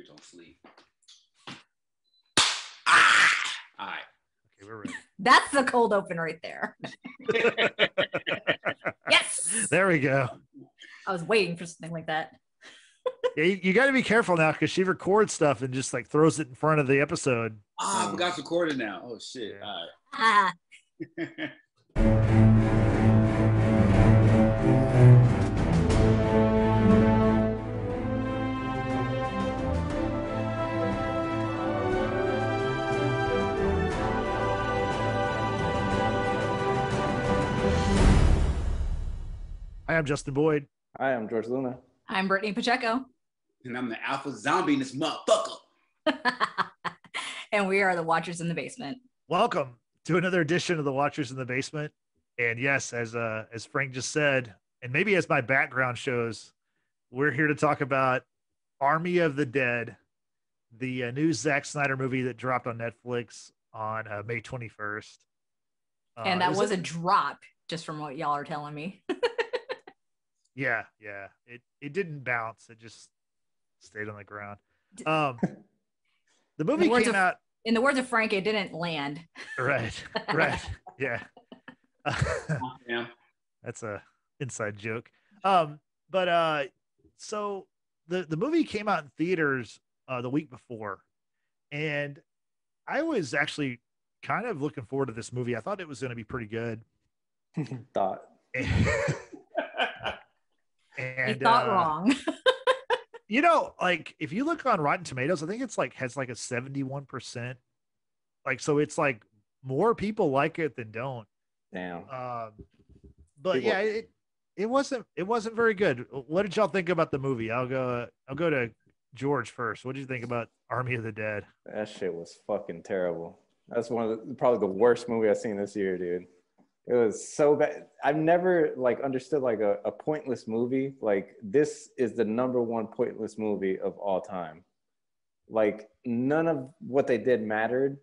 Bitch, don't sleep. Ah! All right. Okay, we're ready. That's the cold open right there. Yes. There we go. I was waiting for something like that. Yeah, you got to be careful now because she records stuff and just like throws it in front of the episode. Ah, I forgot it's recorded now. Oh shit. Yeah. All Ah. right. Hi, I'm Justin Boyd. Hi, I'm George Luna. I'm Brittany Pacheco. And I'm the alpha zombie in this motherfucker. And we are the Watchers in the Basement. Welcome to another edition of the Watchers in the Basement. And yes, as Frank just said, and maybe as my background shows, we're here to talk about Army of the Dead, the new Zack Snyder movie that dropped on Netflix on May 21st. And that was a drop, just from what y'all are telling me. Yeah. It didn't bounce. It just stayed on the ground. The movie came out. In the words of Frank, it didn't land. Right. Yeah. Yeah. That's a inside joke. So the movie came out in theaters the week before, and I was actually kind of looking forward to this movie. I thought it was going to be pretty good. Thought. And you thought wrong. You know, like if you look on Rotten Tomatoes, I think it's like has like a 71%. Like, so it's like more people like it than don't. Damn. But yeah, it wasn't very good. What did y'all think about the movie? I'll go to George first. What did you think about Army of the Dead? That shit was fucking terrible. That's probably the worst movie I've seen this year, dude. It was so bad. I've never understood a pointless movie. Like, this is the number one pointless movie of all time. Like, none of what they did mattered.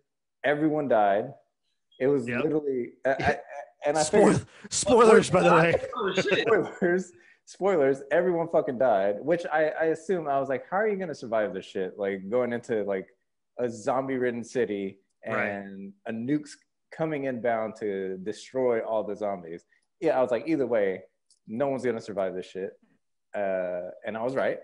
Everyone died. It was literally spoilers, by the way. Spoilers. Everyone fucking died, which I assume, I was like, how are you gonna survive this shit? Like, going into like a zombie-ridden city and a nuke's coming inbound to destroy all the zombies. Yeah, I was like, either way, no one's gonna survive this shit. And I was right.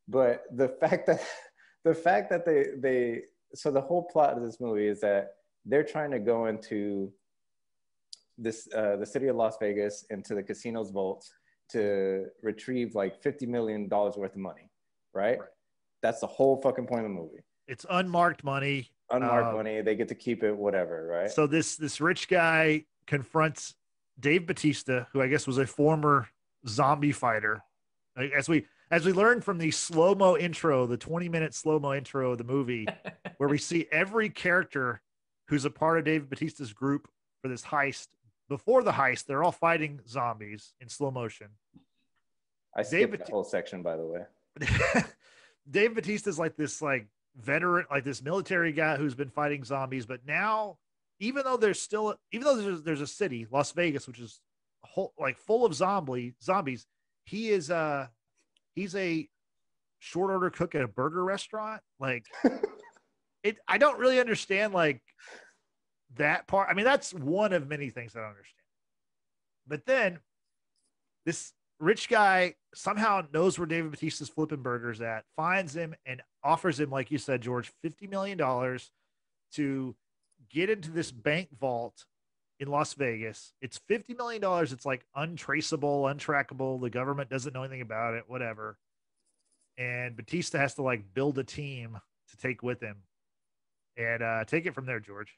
But the fact that they so the whole plot of this movie is that they're trying to go into this the city of Las Vegas, into the casino's vaults to retrieve like $50 million worth of money, right? That's the whole fucking point of the movie. It's unmarked money. Money, they get to keep it, whatever, right? So this rich guy confronts Dave Bautista, who I guess was a former zombie fighter. As we learned from the slow-mo intro, the 20-minute slow-mo intro of the movie, where we see every character who's a part of Dave Bautista's group for this heist. Before the heist, they're all fighting zombies in slow motion. I skipped that whole section, by the way. Dave Bautista's like this veteran, like this military guy who's been fighting zombies, but now even though there's a city, Las Vegas, which is full of zombies, he's a short order cook at a burger restaurant. Like, I don't really understand that part. I mean, that's one of many things I don't understand. But then this rich guy somehow knows where David Bautista's flipping burgers at, finds him and offers him, like you said, George, $50 million to get into this bank vault in Las Vegas. It's $50 million. It's like untraceable, untrackable. The government doesn't know anything about it, whatever. And Bautista has to build a team to take with him. And take it from there, George.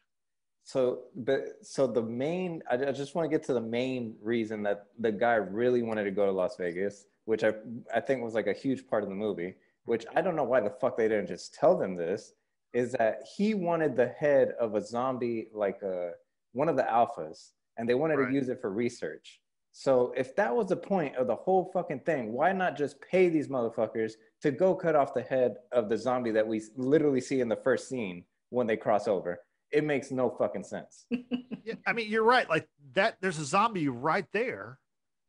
So the main, I just want to get to the main reason that the guy really wanted to go to Las Vegas, which I think was a huge part of the movie, which I don't know why the fuck they didn't just tell them this, is that he wanted the head of a zombie, one of the alphas, and they wanted to use it for research. So if that was the point of the whole fucking thing, why not just pay these motherfuckers to go cut off the head of the zombie that we literally see in the first scene when they cross over? It makes no fucking sense. Yeah, I mean, you're right. Like that, there's a zombie right there.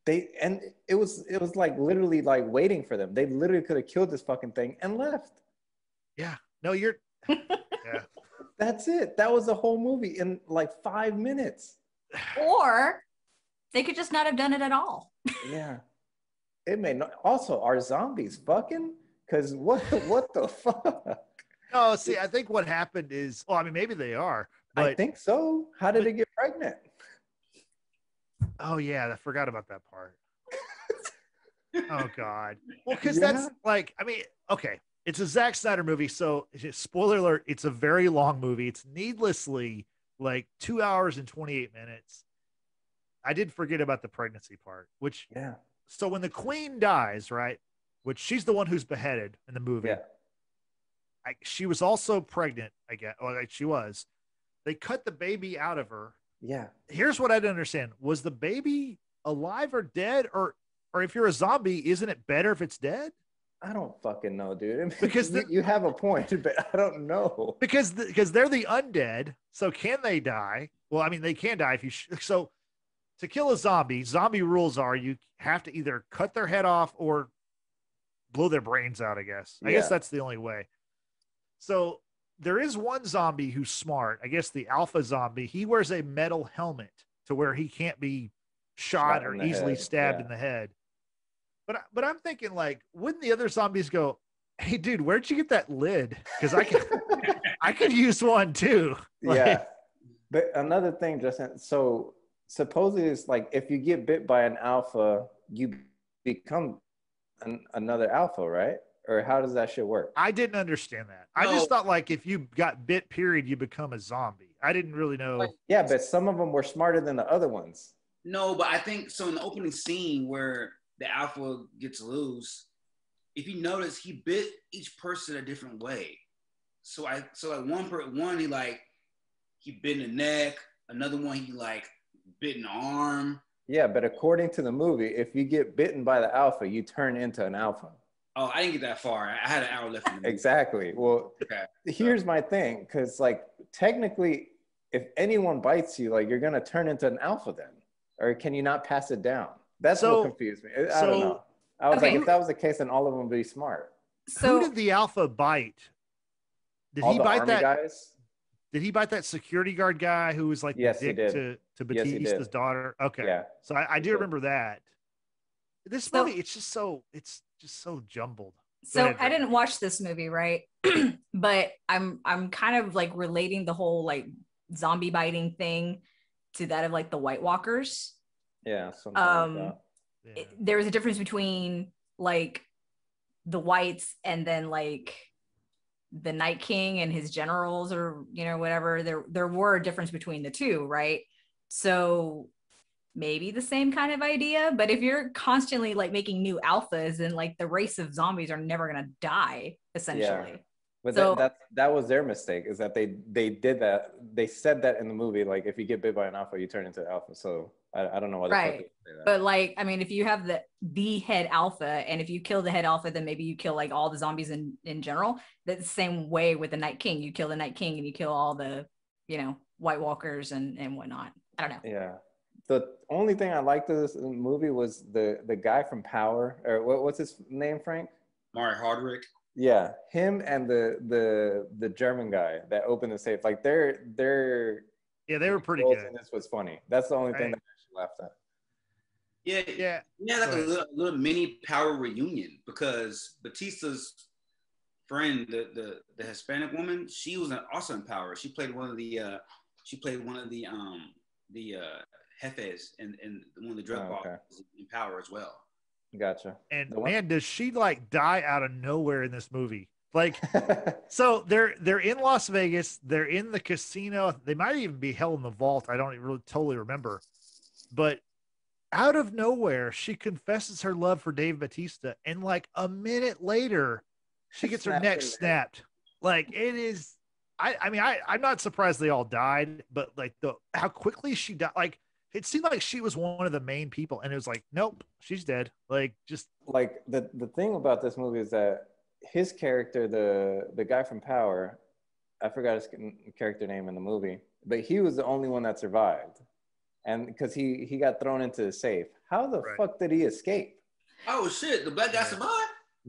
It was literally waiting for them. They literally could have killed this fucking thing and left. Yeah. No, you're. Yeah. That's it. That was the whole movie in like 5 minutes. Or they could just not have done it at all. Yeah. It may not. Also, are zombies fucking? Because what the fuck? No, see, I think what happened is, well, I mean, maybe they are, but I think so. How did they get pregnant? oh yeah, I forgot about that part. Oh God. Well, because Yeah. that's like, I mean, okay, it's a Zack Snyder movie, so spoiler alert, it's a very long movie. It's needlessly like 2 hours and 28 minutes. I did forget about the pregnancy part, which Yeah. so when the queen dies, right, which she's the one who's beheaded in the movie. Yeah. She was also pregnant, I guess. Or like she was. They cut the baby out of her. Yeah. Here's what I didn't understand: was the baby alive or dead, or if you're a zombie, isn't it better if it's dead? I don't fucking know, dude. Because you have a point, but I don't know. Because they're the undead. So can they die? Well, I mean, they can die if you. So to kill a zombie rules are you have to either cut their head off or blow their brains out. I guess. I guess that's the only way. So there is one zombie who's smart. I guess the alpha zombie. He wears a metal helmet to where he can't be shot or easily stabbed in the head. But I'm thinking, like, wouldn't the other zombies go, "Hey, dude, where'd you get that lid? Because I could use one too." Like, yeah. But another thing, Justin. So supposedly it's like if you get bit by an alpha, you become another alpha, right? Or how does that shit work? I didn't understand that. I just thought like if you got bit, period, you become a zombie. I didn't really know. Yeah, but some of them were smarter than the other ones. No, but I think so. In the opening scene where the alpha gets loose, if you notice, he bit each person a different way. So like one he bit in the neck. Another one he like bit in the arm. Yeah, but according to the movie, if you get bitten by the alpha, you turn into an alpha. Oh, I didn't get that far. I had an hour left. Exactly. Well, okay. Here's my thing, because like technically, if anyone bites you, like you're gonna turn into an alpha then, or can you not pass it down? That's what confused me. I don't know. I was like, if that was the case, then all of them would be smart. So who did the alpha bite? Did he bite that guys? Did he bite that security guard guy who was like the dick to Batista's daughter? Okay. Yeah. So I do remember that. This movie, it's just so jumbled. So I didn't watch this movie, right? But I'm kind of like relating the whole like zombie biting thing to that of like the White Walkers. Yeah. Like that. There was a difference between like the whites and then like the Night King and his generals, or whatever. There were a difference between the two, right? So maybe the same kind of idea, but if you're constantly like making new alphas, then like the race of zombies are never gonna die, essentially. Yeah. But so, that was their mistake, is that they did that. They said that in the movie, like if you get bit by an alpha, you turn into alpha. So I don't know why. Right. But like, I mean, if you have the head alpha, and if you kill the head alpha, then maybe you kill like all the zombies in general. That's the same way with the Night King. You kill the Night King and you kill all the, White Walkers and whatnot. I don't know. Yeah. The only thing I liked of this movie was the guy from Power, or what's his name, Frank? Mari Hardwick. Yeah, him and the German guy that opened the safe. Like they were pretty good. And this was funny. That's the only thing that I actually laughed at. Yeah, like a little mini Power reunion, because Batista's friend, the Hispanic woman, she was also in Power. She played one of the jefes and one of the drug bosses in Power as well. Gotcha. And man, does she like die out of nowhere in this movie? Like, so they're in Las Vegas. They're in the casino. They might even be held in the vault. I don't really totally remember. But out of nowhere, she confesses her love for Dave Bautista, and like a minute later, she gets her neck snapped. Like, it is. I mean, I'm not surprised they all died, but like how quickly she died. Like, it seemed like she was one of the main people, and it was like, nope, she's dead. Like, just like the thing about this movie is that his character, the guy from Power, I forgot his character name in the movie, but he was the only one that survived, and because he got thrown into the safe. How the fuck did he escape? Oh shit, the black guy survived?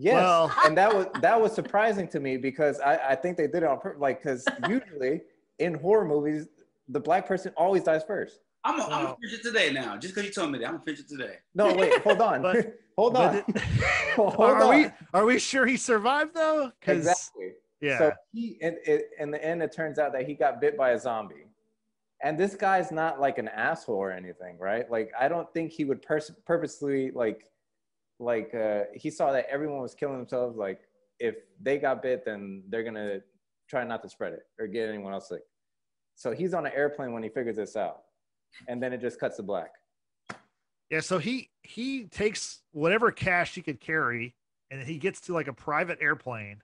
Yes, Well, and that was surprising to me because I think they did it on purpose. Like, because usually in horror movies, the black person always dies first. I'm gonna finish it today now. Just because you told me that, I'm gonna finish it today. No, wait, hold on, hold on. Are we sure he survived though? Exactly. Yeah. So in the end, it turns out that he got bit by a zombie, and this guy's not like an asshole or anything, right? Like, I don't think he would purposely he saw that everyone was killing themselves. Like, if they got bit, then they're gonna try not to spread it or get anyone else sick. So he's on an airplane when he figures this out, and then it just cuts to black. Yeah, so he takes whatever cash he could carry, and he gets to like a private airplane.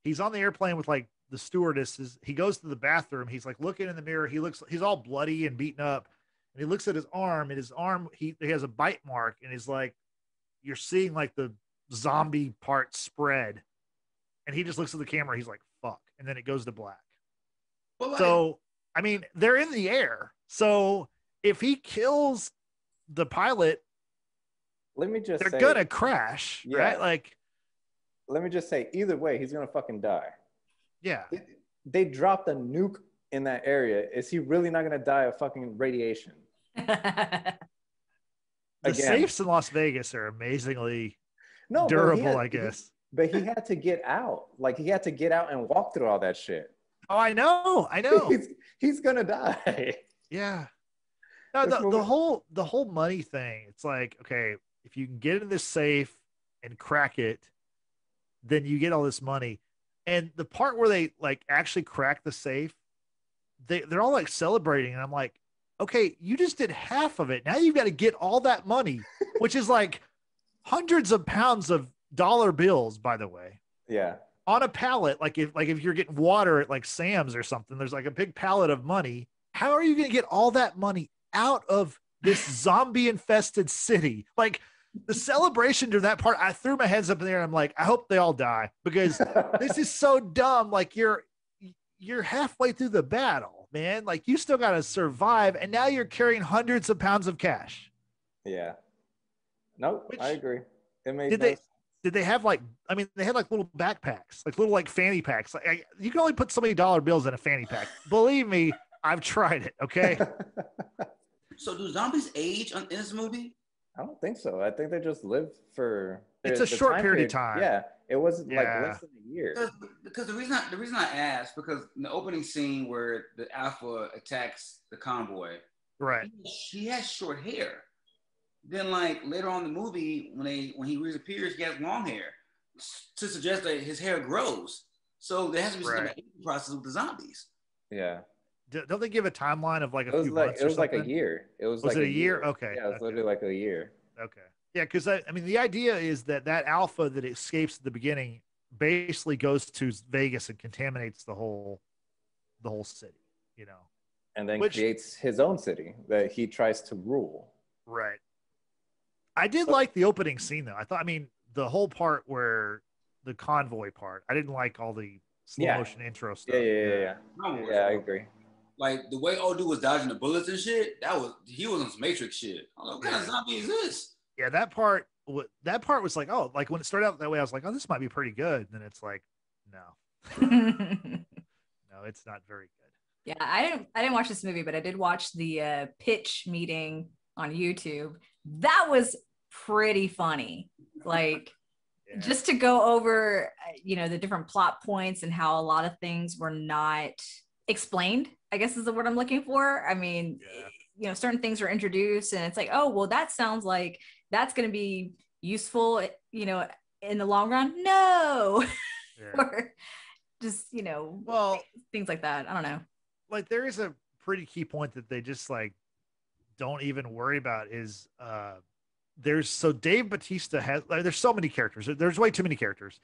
He's on the airplane with like the stewardesses. He goes to the bathroom. He's like looking in the mirror. He's all bloody and beaten up, and he looks at his arm. And his arm, he has a bite mark, and he's like, you're seeing like the zombie part spread, and he just looks at the camera. He's like, "Fuck," and then it goes to black. Well, so I mean, they're in the air. So if he kills the pilot, let me just they're gonna crash, right? Like, let me just say, either way, he's gonna fucking die. Yeah. They dropped a nuke in that area. Is he really not gonna die of fucking radiation? The safes in Las Vegas are amazingly durable, I guess. But he had to get out. Like, he had to get out and walk through all that shit. Oh, I know. He's gonna die. Yeah. No, the whole money thing. It's like, okay, if you can get in this safe and crack it, then you get all this money. And the part where they like actually crack the safe, they're all like celebrating, and I'm like, okay, you just did half of it. Now you've got to get all that money, which is like hundreds of pounds of dollar bills, by the way. Yeah. On a pallet, like if you're getting water at like Sam's or something, there's like a big pallet of money. How are you going to get all that money out of this zombie infested city? Like, the celebration during that part, I threw my hands up in the air. And I'm like, I hope they all die, because this is so dumb. Like, you're halfway through the battle, man. Like, you still got to survive, and now you're carrying hundreds of pounds of cash. Yeah. Nope. I agree. It made Did they have like, I mean, they had like little backpacks, like little like fanny packs. Like, you can only put so many dollar bills in a fanny pack. Believe me, I've tried it. Okay. So do zombies age in this movie? I don't think so. I think they just live for. It's a short period of time. Yeah, it was like less than a year. Because the reason I asked, because in the opening scene where the Alpha attacks the convoy, right? He has short hair. Then, like later on in the movie, when he reappears, he has long hair to suggest that his hair grows. So there has to be some aging process with the zombies. Yeah. Don't they give a timeline of like a few months? It was like a year. Was it a year? Okay. Yeah, it was literally like a year. Okay. Yeah, because I mean, the idea is that Alpha that escapes at the beginning basically goes to Vegas and contaminates the whole city, you know, and then creates his own city that he tries to rule. Right. I did like the opening scene though. I mean, the whole part where the convoy part, I didn't like all the slow motion intro stuff. Yeah, I agree. Like the way old dude was dodging the bullets and shit, he was on some Matrix shit. I'm like, what kind of zombie is this? Yeah, that part was like, oh, like when it started out that way, I was like, oh, this might be pretty good. And then it's like, no, no, it's not very good. Yeah, I didn't watch this movie, but I did watch the pitch meeting on YouTube. That was pretty funny. Like, just to go over, the different plot points and how a lot of things were not explained, I guess is the word I'm looking for. I mean, certain things were introduced and it's like, oh, well, that sounds like that's going to be useful, in the long run. No. Or just, things like that. I don't know. Like, there is a pretty key point that they just like don't even worry about is Dave Bautista has, like, there's so many characters. There's way too many characters,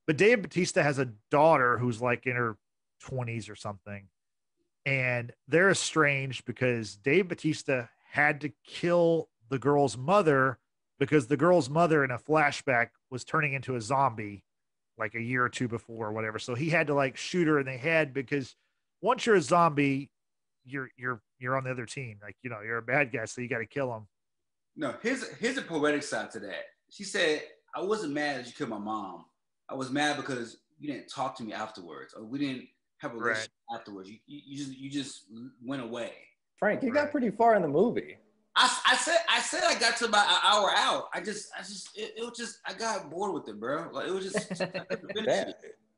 but Dave Bautista has a daughter who's like in her 20s or something. And they're estranged because Dave Bautista had to kill the girl's mother because the girl's mother in a flashback was turning into a zombie like a year or two before or whatever. So he had to like shoot her in the head because once you're a zombie, you're on the other team. Like, you're a bad guy, so you got to kill him. No, here's a poetic side to that. She said, I wasn't mad that you killed my mom. I was mad because you didn't talk to me afterwards, or we didn't have a relationship afterwards. You just went away. Frank, you got pretty far in the movie. I said I got to about an hour out. It was just I got bored with it, bro. Like it was just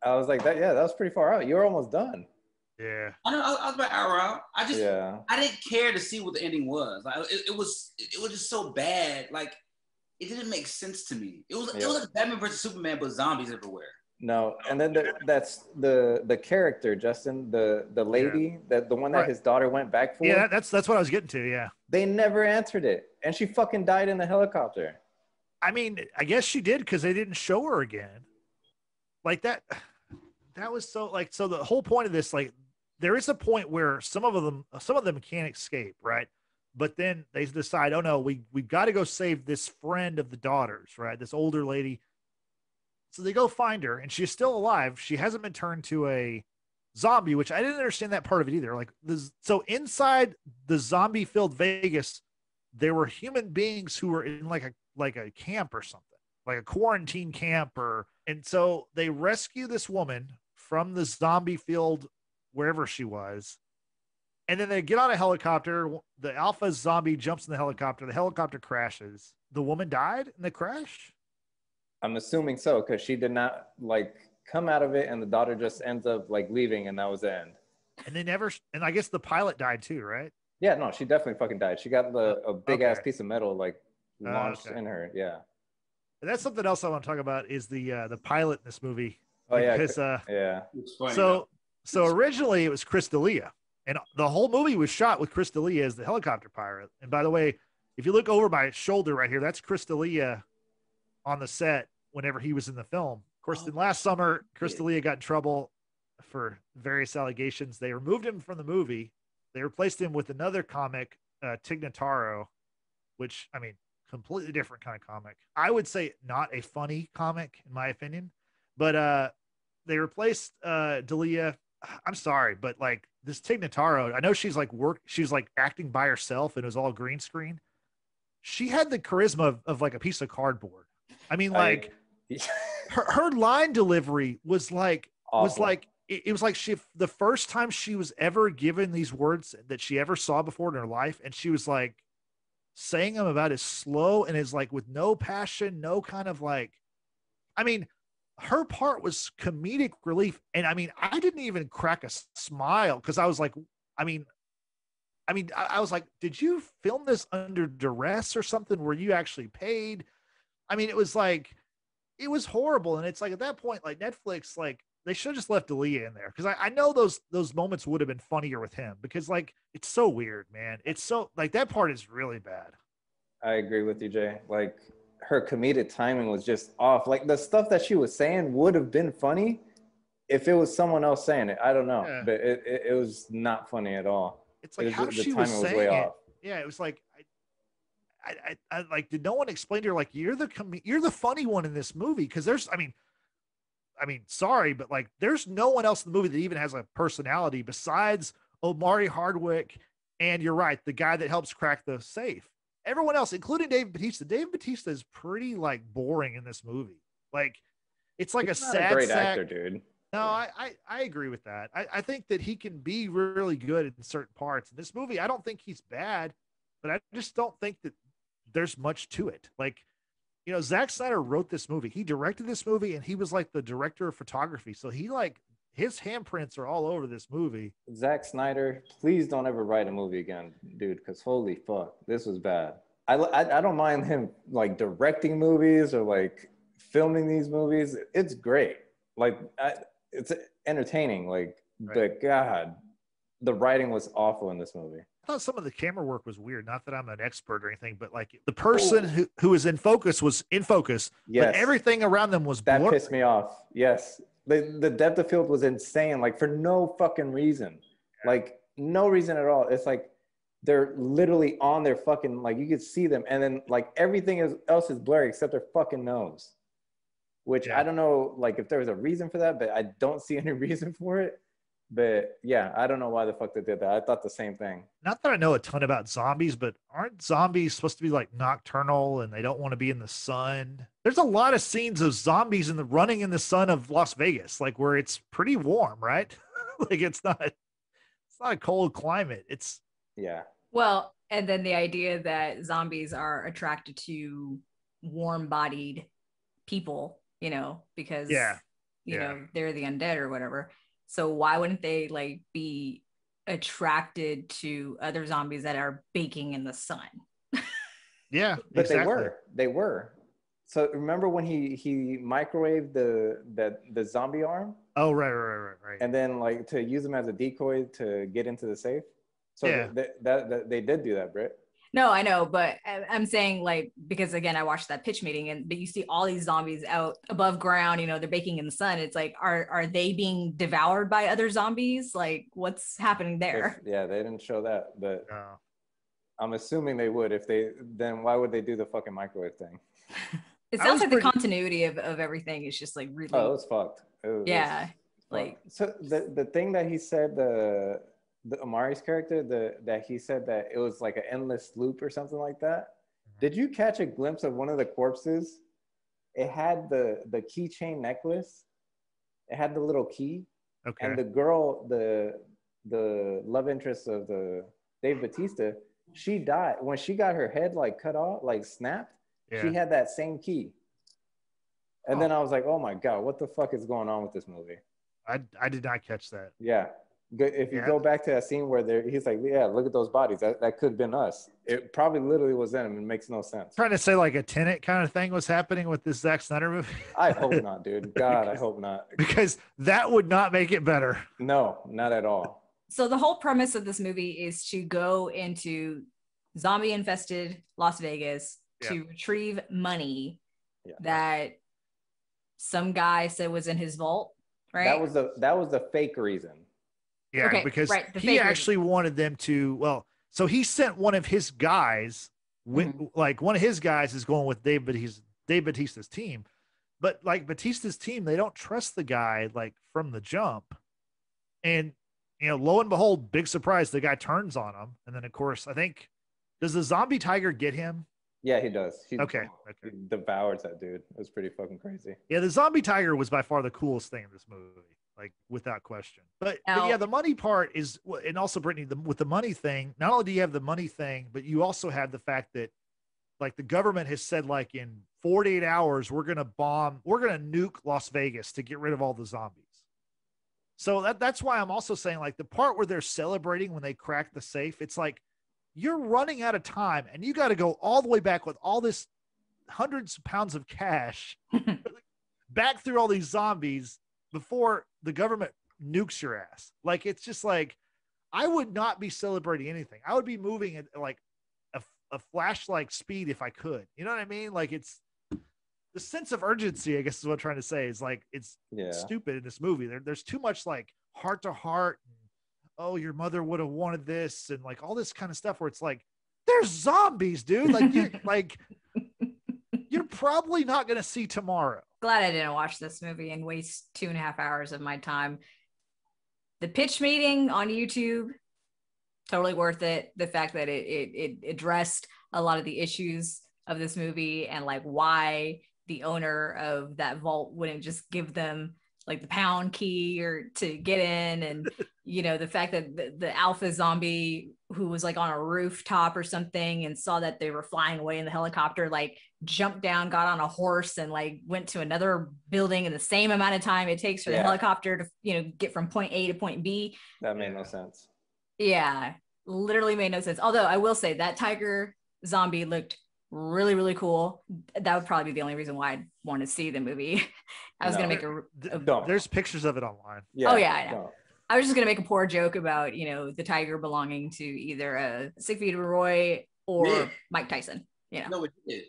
I was like that. Yeah, that was pretty far out. You were almost done. Yeah. I know. I was about an hour out. I didn't care to see what the ending was. Like it was just so bad. Like it didn't make sense to me. It was like Batman versus Superman, but zombies everywhere. No, and then that's the character, Justin, the lady, the one that his daughter went back for. Yeah, that's what I was getting to. Yeah. They never answered it, and she fucking died in the helicopter. I mean, I guess she did because they didn't show her again. Like that. That was so like so. The whole point of this, like, there is a point where some of them can't escape, right? But then they decide, oh no, we've got to go save this friend of the daughter's, right? This older lady. So they go find her, and she's still alive. She hasn't been turned to a zombie, which I didn't understand that part of it either. Like so inside the zombie-filled Vegas, there were human beings who were in like a camp or something, like a quarantine camp, and so they rescue this woman from the zombie-filled wherever she was. And then they get on a helicopter. The alpha zombie jumps in the helicopter crashes. The woman died in the crash? I'm assuming so, because she did not like come out of it, and the daughter just ends up like leaving, and that was the end. And I guess the pilot died too, right? Yeah, no, she definitely fucking died. She got a big ass piece of metal like launched in her. Yeah. And that's something else I want to talk about is the pilot in this movie. Oh yeah, because, yeah. So originally it was Chris D'Elia, and the whole movie was shot with Chris D'Elia as the helicopter pilot. And by the way, if you look over my shoulder right here, that's Chris D'Elia on the set whenever he was in the film. Of course, then last summer, Chris D'Elia got in trouble for various allegations. They removed him from the movie. They replaced him with another comic, Tig Notaro, which, I mean, completely different kind of comic. I would say not a funny comic, in my opinion. But they replaced D'Elia. I'm sorry, but like this Tig Notaro, I know she's like acting by herself and it was all green screen. She had the charisma of like a piece of cardboard. I mean, like her line delivery was like awful. It was like the first time she was ever given these words that she ever saw before in her life, and she was like saying them about as slow and as like with no passion, no kind of like, I mean, her part was comedic relief, and I mean, I didn't even crack a smile because I was like, I was like, did you film this under duress or something? Were you actually paid? I mean, it was horrible. And it's like, at that point, like Netflix, like they should have just left D'Elia in there. Cause I know those moments would have been funnier with him because like, it's so weird, man. It's so like, that part is really bad. I agree with you, Jay. Like her comedic timing was just off. Like the stuff that she was saying would have been funny if it was someone else saying it. I don't know, but it was not funny at all. It's like how she was saying it. Yeah. It was like, I like, did no one explain to her, like, you're the funny one in this movie? Cause there's, I mean, sorry, but like, there's no one else in the movie that even has a personality besides Omari Hardwick. And you're right. The guy that helps crack the safe, everyone else, including Dave Bautista is pretty like boring in this movie. Like it's like he's a great actor, dude. No, I agree with that. I think that he can be really good in certain parts. In this movie, I don't think he's bad, but I just don't think that there's much to it. Like, you know, Zack Snyder wrote this movie. He directed this movie, and he was like the director of photography. So he like his handprints are all over this movie. Zack Snyder, please don't ever write a movie again, dude, because holy fuck, this was bad. I don't mind him like directing movies or like filming these movies. It's great. Like it's entertaining. Like, but God, the writing was awful in this movie. I thought some of the camera work was weird. Not that I'm an expert or anything, but like the person who was in focus was in focus. Yes. But everything around them was that pissed me off. Yes. The depth of field was insane. Like for no fucking reason. Like no reason at all. It's like they're literally on their fucking, like you could see them. And then like everything else is blurry except their fucking nose. Which I don't know, like if there was a reason for that, but I don't see any reason for it. But yeah, I don't know why the fuck they did that. I thought the same thing. Not that I know a ton about zombies, but aren't zombies supposed to be like nocturnal and they don't want to be in the sun? There's a lot of scenes of zombies running in the sun of Las Vegas, like where it's pretty warm, right? Like it's not a cold climate. It's Yeah. Well, and then the idea that zombies are attracted to warm-bodied people, because they're the undead or whatever. So why wouldn't they like be attracted to other zombies that are baking in the sun? Yeah, but exactly. They were. So remember when he microwaved the zombie arm? Oh, right. And then like to use them as a decoy to get into the safe. So yeah. They did do that, Britt. No, I know, but I'm saying like, because again, I watched that pitch meeting but you see all these zombies out above ground, they're baking in the sun. It's like, are they being devoured by other zombies? Like what's happening there? Yeah, they didn't show that, but No. I'm assuming they would. Then why would they do the fucking microwave thing? It sounds like the continuity of everything is just like really. Oh, it was fucked. So the thing that he said, the Amari's character, that he said that it was like an endless loop or something like that. Did you catch a glimpse of one of the corpses? It had the keychain necklace. It had the little key. Okay. And the girl, the love interest of the Dave Bautista, she died when she got her head like cut off, like snapped. Yeah. She had that same key. And then I was like, oh my God, what the fuck is going on with this movie? I did not catch that. Yeah. If you go back to that scene where he's like, yeah, look at those bodies. That could have been us. It probably literally was them. It makes no sense. Trying to say like a Tenet kind of thing was happening with this Zack Snyder movie. I hope not, dude. God, I hope not. Because that would not make it better. No, not at all. So the whole premise of this movie is to go into zombie-infested Las Vegas to retrieve money that some guy said was in his vault, right? That was the fake reason. Yeah, okay, because he actually wanted them to, so he sent one of his guys, like one of his guys is going with Dave Bautista's team. But like Bautista's team, they don't trust the guy like from the jump. And, lo and behold, big surprise, the guy turns on him. And then, of course, I think, does the zombie tiger get him? Yeah, he does. He devours that dude. It was pretty fucking crazy. Yeah, the zombie tiger was by far the coolest thing in this movie. Like without question. But yeah, the money part is, and also Brittany, with the money thing, not only do you have the money thing, but you also have the fact that like the government has said like in 48 hours, we're going to nuke Las Vegas to get rid of all the zombies. So that's why I'm also saying like the part where they're celebrating when they crack the safe, it's like you're running out of time and you got to go all the way back with all this hundreds of pounds of cash back through all these zombies before the government nukes your ass. Like, it's just like, I would not be celebrating anything. I would be moving at like a flash-like speed if I could. You know what I mean? Like, it's the sense of urgency, I guess is what I'm trying to say, is like, it's stupid in this movie. There's too much like heart to heart. Oh, your mother would have wanted this. And like all this kind of stuff where it's like, there's zombies, dude. Like, you're probably not going to see tomorrow. Glad I didn't watch this movie and waste 2.5 hours of my time. The pitch meeting on YouTube, totally worth it. The fact that it addressed a lot of the issues of this movie and like why the owner of that vault wouldn't just give them like the pound key or to get in. And, the fact that the alpha zombie who was like on a rooftop or something and saw that they were flying away in the helicopter, like jumped down, got on a horse and like went to another building in the same amount of time it takes for the helicopter to, get from point A to point B. That made no sense. Yeah, literally made no sense. Although I will say that tiger zombie looked really, really cool. That would probably be the only reason why I'd want to see the movie. I was going to make there's pictures of it online. Yeah, oh yeah, I know. I was just going to make a poor joke about, the tiger belonging to either a Sigfrid Roy or Mike Tyson. No, it did.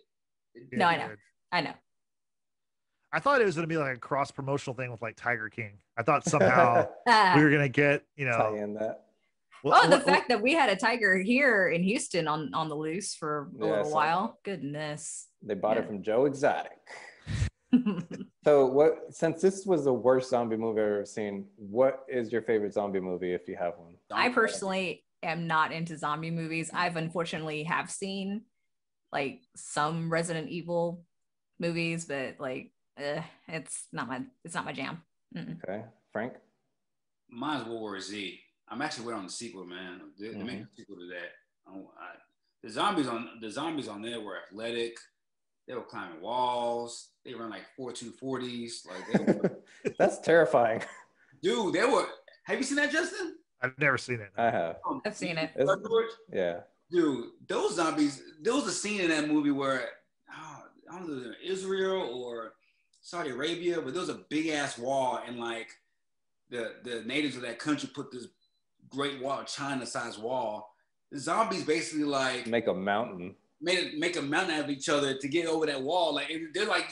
No, I know. I thought it was going to be like a cross promotional thing with like Tiger King. I thought somehow we were going to get, tie in that. The fact that we had a tiger here in Houston on the loose for a little while. Goodness. They bought it from Joe Exotic. So what? Since this was the worst zombie movie I've ever seen, what is your favorite zombie movie if you have one? I personally am not into zombie movies. I've unfortunately have seen like some Resident Evil movies, but like it's not my jam. Mm-mm. Okay, Frank. Mine's World War Z. I'm actually waiting on the sequel, man. They're making a sequel to that. The zombies on there were athletic. They were climbing walls. They run like 4.240s. Like they were, That's terrifying. dude. They were. Have you seen that, Justin? I've never seen it. I have. I've seen it. Yeah. Dude, those zombies. There was a scene in that movie where I don't know if it was Israel or Saudi Arabia, but there was a big ass wall, and like the natives of that country put this great wall, China-sized wall. The zombies basically like Make a mountain. make a mountain out of each other to get over that wall. Like they're like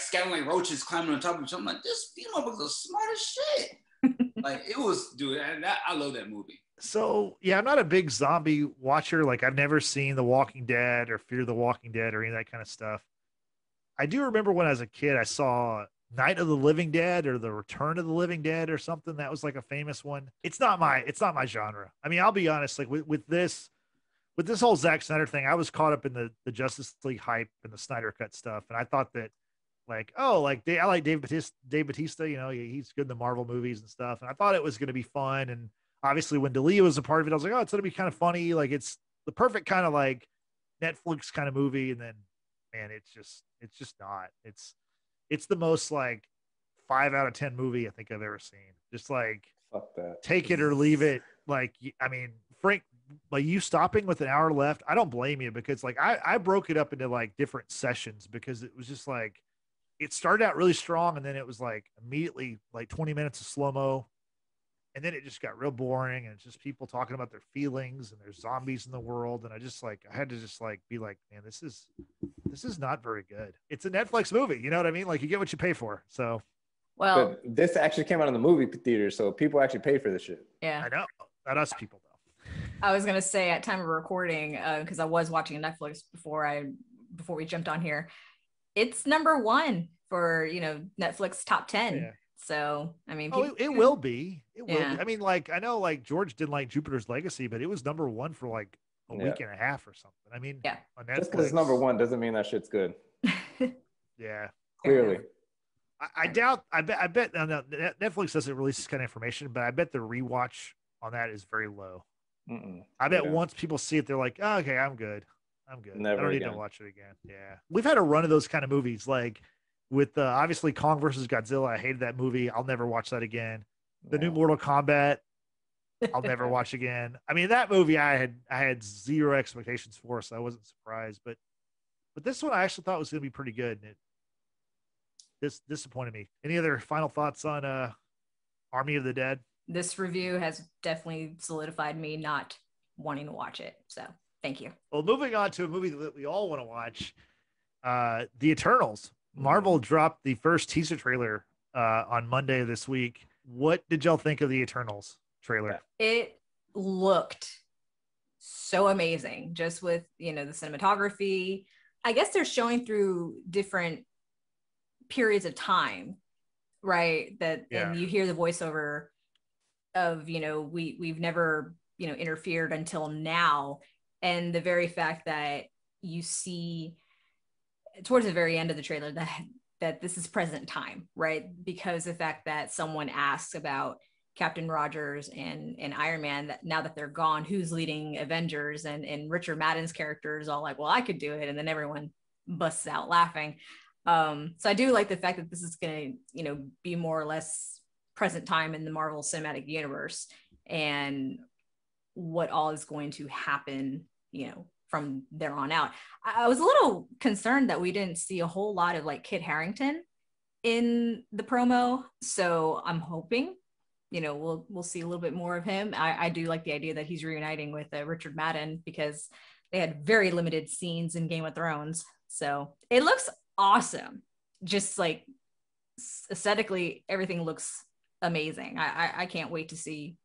scattering like roaches climbing on top of each other. I'm like, these motherfuckers are smart as shit. Like it was, dude. I love that movie. So yeah, I'm not a big zombie watcher. Like I've never seen The Walking Dead or Fear the Walking Dead or any of that kind of stuff. I do remember when I was a kid, I saw Night of the Living Dead or The Return of the Living Dead or something. That was like a famous one. It's not my genre. I mean, I'll be honest, like with this whole Zack Snyder thing, I was caught up in the Justice League hype and the Snyder Cut stuff. And I thought that like, oh, like I like Dave Bautista, you know, he's good in the Marvel movies and stuff. And I thought it was going to be fun. And obviously when D'Elia was a part of it, I was like, oh, it's going to be kind of funny. Like it's the perfect kind of like Netflix kind of movie. And then, man, it's just not. It's the most like 5 out of 10 movie I think I've ever seen. Just like, fuck that. Take it or leave it. Like, I mean, Frank, like you stopping with an hour left, I don't blame you because like I broke it up into like different sessions because it was just like it started out really strong and then it was like immediately like 20 minutes of slow-mo and then it just got real boring and it's just people talking about their feelings and there's zombies in the world and I had to just like be like, man, this is not very good. It's a Netflix movie, you know what I mean? Like you get what you pay for. So Well, but this actually came out in the movie theater, so people actually paid for this shit. yeah. I know, not us people though. I was gonna say at time of recording, because I was watching Netflix before we jumped on here. It's number 1 for Netflix top 10. Yeah. So I mean, it will be. It will Yeah. be. I mean, like I know, like George didn't like Jupiter's Legacy, but it was number 1 for like a week and a half or something. I mean, Yeah. on Netflix, Just because it's number 1 doesn't mean that shit's good. Yeah. Clearly. I doubt. I bet. No, Netflix doesn't release this kind of information, but I bet the rewatch on that is very low. I bet once people see it, they're like, oh, "Okay, I'm good. Never I don't again. need to watch it again." Yeah, we've had a run of those kind of movies, like with obviously Kong versus Godzilla. I hated that movie. I'll never watch that again. The new Mortal Kombat, I'll never watch again. I mean, that movie I had zero expectations for, so I wasn't surprised. But this one I actually thought was going to be pretty good, and this disappointed me. Any other final thoughts on Army of the Dead? This review has definitely solidified me not wanting to watch it. So thank you. Well, moving on to a movie that we all want to watch, The Eternals. Marvel dropped the first teaser trailer on Monday of this week. What did y'all think of the Eternals trailer? It looked so amazing, just with the cinematography. I guess they're showing through different periods of time, right? And you hear the voiceover of we've never interfered until now, and the very fact that you see towards the very end of the trailer that this is present time, right? Because the fact that someone asks about Captain Rogers and Iron Man, that now that they're gone, who's leading Avengers, and Richard Madden's character is all like, well, I could do it, and then everyone busts out laughing. So I do like the fact that this is going to be more or less present time in the Marvel Cinematic Universe and what all is going to happen from there on out. I was a little concerned that we didn't see a whole lot of like Kit Harington in the promo, so I'm hoping we'll see a little bit more of him. I do like the idea that he's reuniting with Richard Madden, because they had very limited scenes in Game of Thrones, so it looks awesome. Just like aesthetically, everything looks amazing. I can't wait to see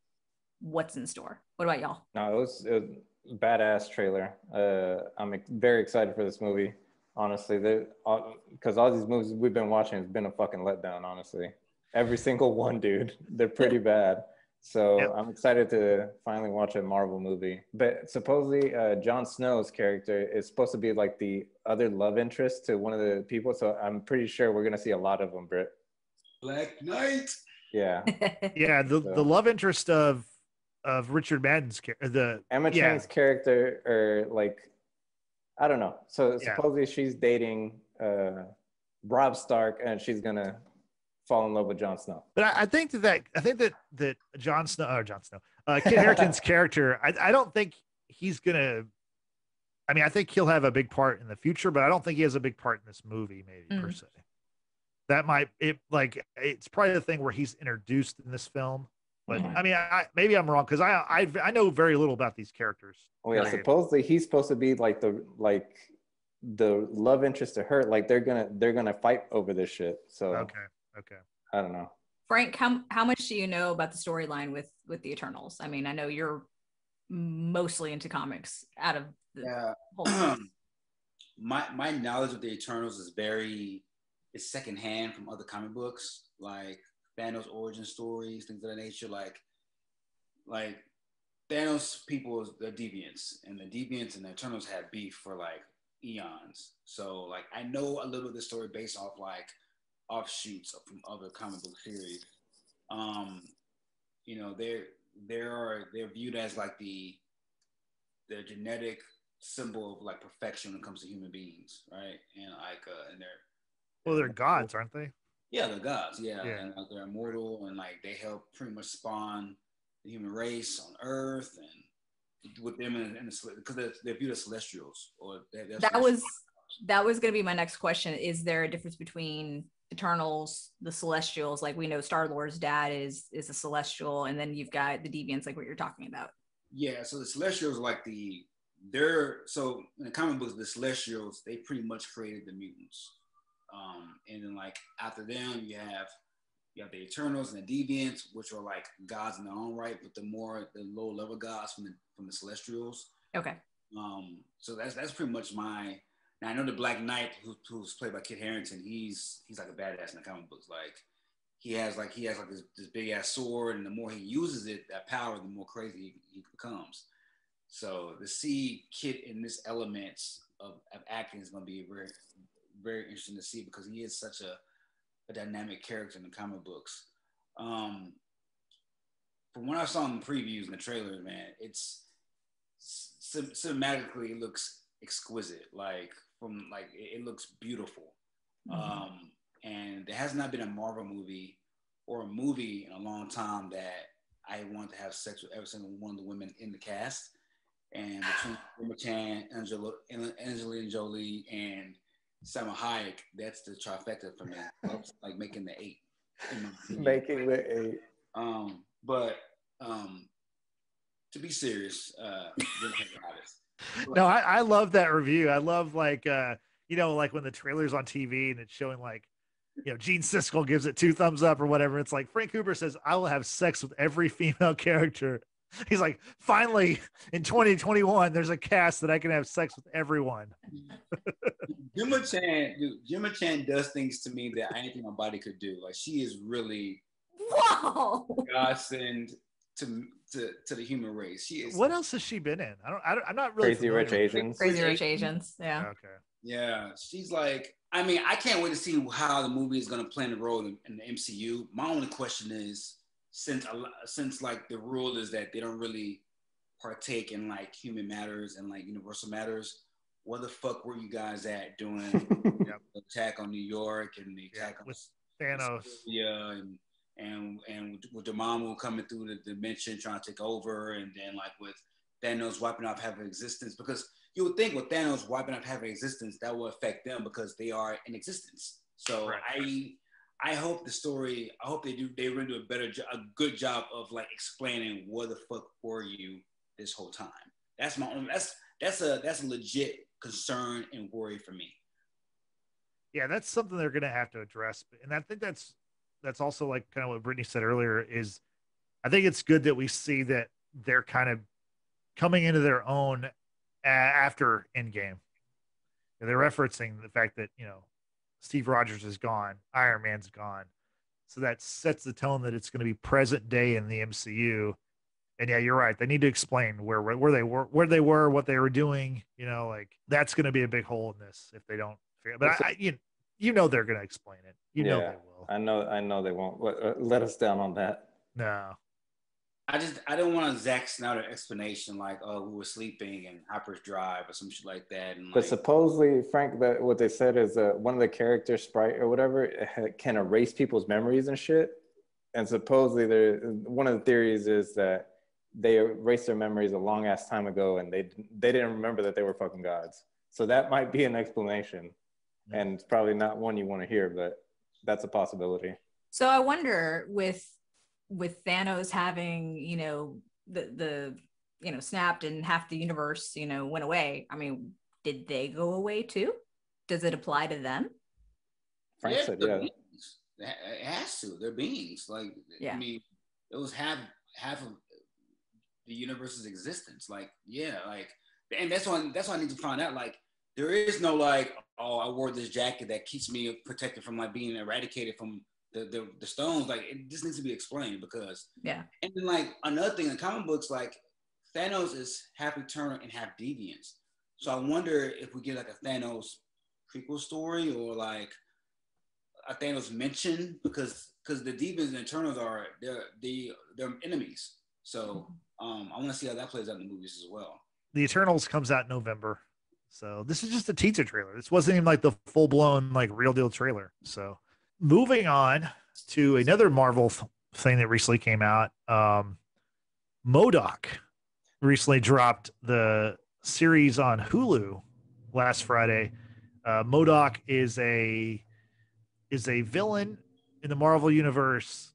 what's in store. What about y'all? No, it was a badass trailer. I'm very excited for this movie. honestly. Because all these movies we've been watching has been a fucking letdown, honestly. Every single one, dude. They're pretty bad. So Yep. I'm excited to finally watch a Marvel movie. But supposedly Jon Snow's character is supposed to be like the other love interest to one of the people. So I'm pretty sure we're gonna see a lot of them, Britt. Black Knight. Yeah. Yeah, the love interest of Richard Madden's Emma Chang's character, or like, I don't know. So supposedly she's dating Rob Stark, and she's gonna fall in love with Jon Snow. But I think that Jon Snow, Kit Harington's character, I don't think he's gonna. I mean, I think he'll have a big part in the future, but I don't think he has a big part in this movie, maybe per se. That might it's probably the thing where he's introduced in this film. But I mean, maybe I'm wrong because I know very little about these characters. Oh yeah, supposedly he's supposed to be like the love interest to her. Like they're gonna fight over this shit. So okay, I don't know. Frank, how much do you know about the storyline with the Eternals? I mean, I know you're mostly into comics. Out of the whole my knowledge of the Eternals is secondhand from other comic books, like Thanos origin stories, things of that nature. Like Thanos people, the deviants, and the the Eternals had beef for like eons. So like I know a little of the story based off like offshoots from other comic book series. You know, they're viewed as like the genetic symbol of like perfection when it comes to human beings, right? And like they're gods, aren't they? Yeah, they're gods. Yeah, and like, they're immortal, and like they help pretty much spawn the human race on Earth, and with them because they're viewed as celestials. Or that was going to be my next question. Is there a difference between Eternals, the Celestials? Like we know Star-Lord's dad is a Celestial, and then you've got the Deviants, like what you're talking about. Yeah, so the Celestials are like so in the comic books, the Celestials, they pretty much created the mutants. And then like after them, you have the Eternals and the Deviants, which are like gods in their own right, but the low level gods from the Celestials. Okay. So that's pretty much my. Now I know the Black Knight, who's played by Kit Harington, he's like a badass in the comic books. Like he has this big ass sword, and the more he uses it, that power, the more crazy he becomes. So to see Kit in this element of acting is going to be very, very interesting to see, because he is such a dynamic character in the comic books. From what I saw in the previews and the trailers, man, it's cinematically it looks exquisite. Like it looks beautiful. And there has not been a Marvel movie or a movie in a long time that I want to have sex with every single one of the women in the cast. And between Emma Chan, Angelina Jolie, and Salma Hayek, that's the trifecta for me. That's like making the 8. Making the 8. But to be serious, no, I love that review. I love like like when the trailer's on TV and it's showing like, Gene Siskel gives it 2 thumbs up or whatever. It's like Frank Cooper says, I will have sex with every female character. He's like, finally in 2021, there's a cast that I can have sex with everyone. Gemma Chan does things to me that I didn't think my body could do. Like she is really godsend to the human race. She is. What else has she been in? I'm not really Crazy Rich Asians. Crazy Rich Asians. Yeah. Okay. Yeah, she's like. I mean, I can't wait to see how the movie is going to play the role in the MCU. My only question is, since like the rule is that they don't really partake in like human matters and like universal matters, where the fuck were you guys at doing the attack on New York and the attack on with Thanos? Yeah, and with Dormammu coming through the dimension trying to take over, and then like with Thanos wiping off half of existence, because you would think with Thanos wiping off half of existence that will affect them because they are in existence. So right. I hope the story. I hope they really do a good job of like explaining where the fuck were you this whole time. That's my own. That's a legit concern and worry for me. Yeah, that's something they're gonna have to address, and I think that's also like kind of what Brittany said earlier. Is I think it's good that we see that they're kind of coming into their own after Endgame. They're referencing the fact that, Steve Rogers is gone, Iron Man's gone. So that sets the tone that it's going to be present day in the MCU. And yeah, you're right. They need to explain where they were, what they were doing. Like that's going to be a big hole in this if they don't figure. But they're going to explain it. They will. I know they won't. Let us down on that. No. I don't want a Zack Snyder explanation like, oh, we were sleeping in hyperdrive or some shit like that. And but supposedly, Frank, that what they said is one of the characters, Sprite or whatever, can erase people's memories and shit. And supposedly, one of the theories is that they erased their memories a long ass time ago, and they didn't remember that they were fucking gods. So that might be an explanation, and it's probably not one you want to hear, but that's a possibility. So I wonder with Thanos having, the snapped and half the universe, went away. I mean, did they go away too? Does it apply to them? Frank said, yeah. It has to. They're beings. Like, yeah. I mean, it was half of the universe's existence. Like, yeah, like, and that's why I need to find out. Like, there is no like, oh, I wore this jacket that keeps me protected from like being eradicated from the stones. Like, it just needs to be explained because yeah. And then like another thing in comic books, like Thanos is half eternal and half deviance. So I wonder if we get like a Thanos prequel story or like a Thanos mention because the deviants and Eternals are they're enemies. So I want to see how that plays out in the movies as well. The Eternals comes out in November. So this is just a teaser trailer. This wasn't even like the full blown like real deal trailer. So moving on to another Marvel thing that recently came out. MODOK recently dropped the series on Hulu last Friday. MODOK is a villain in the Marvel universe.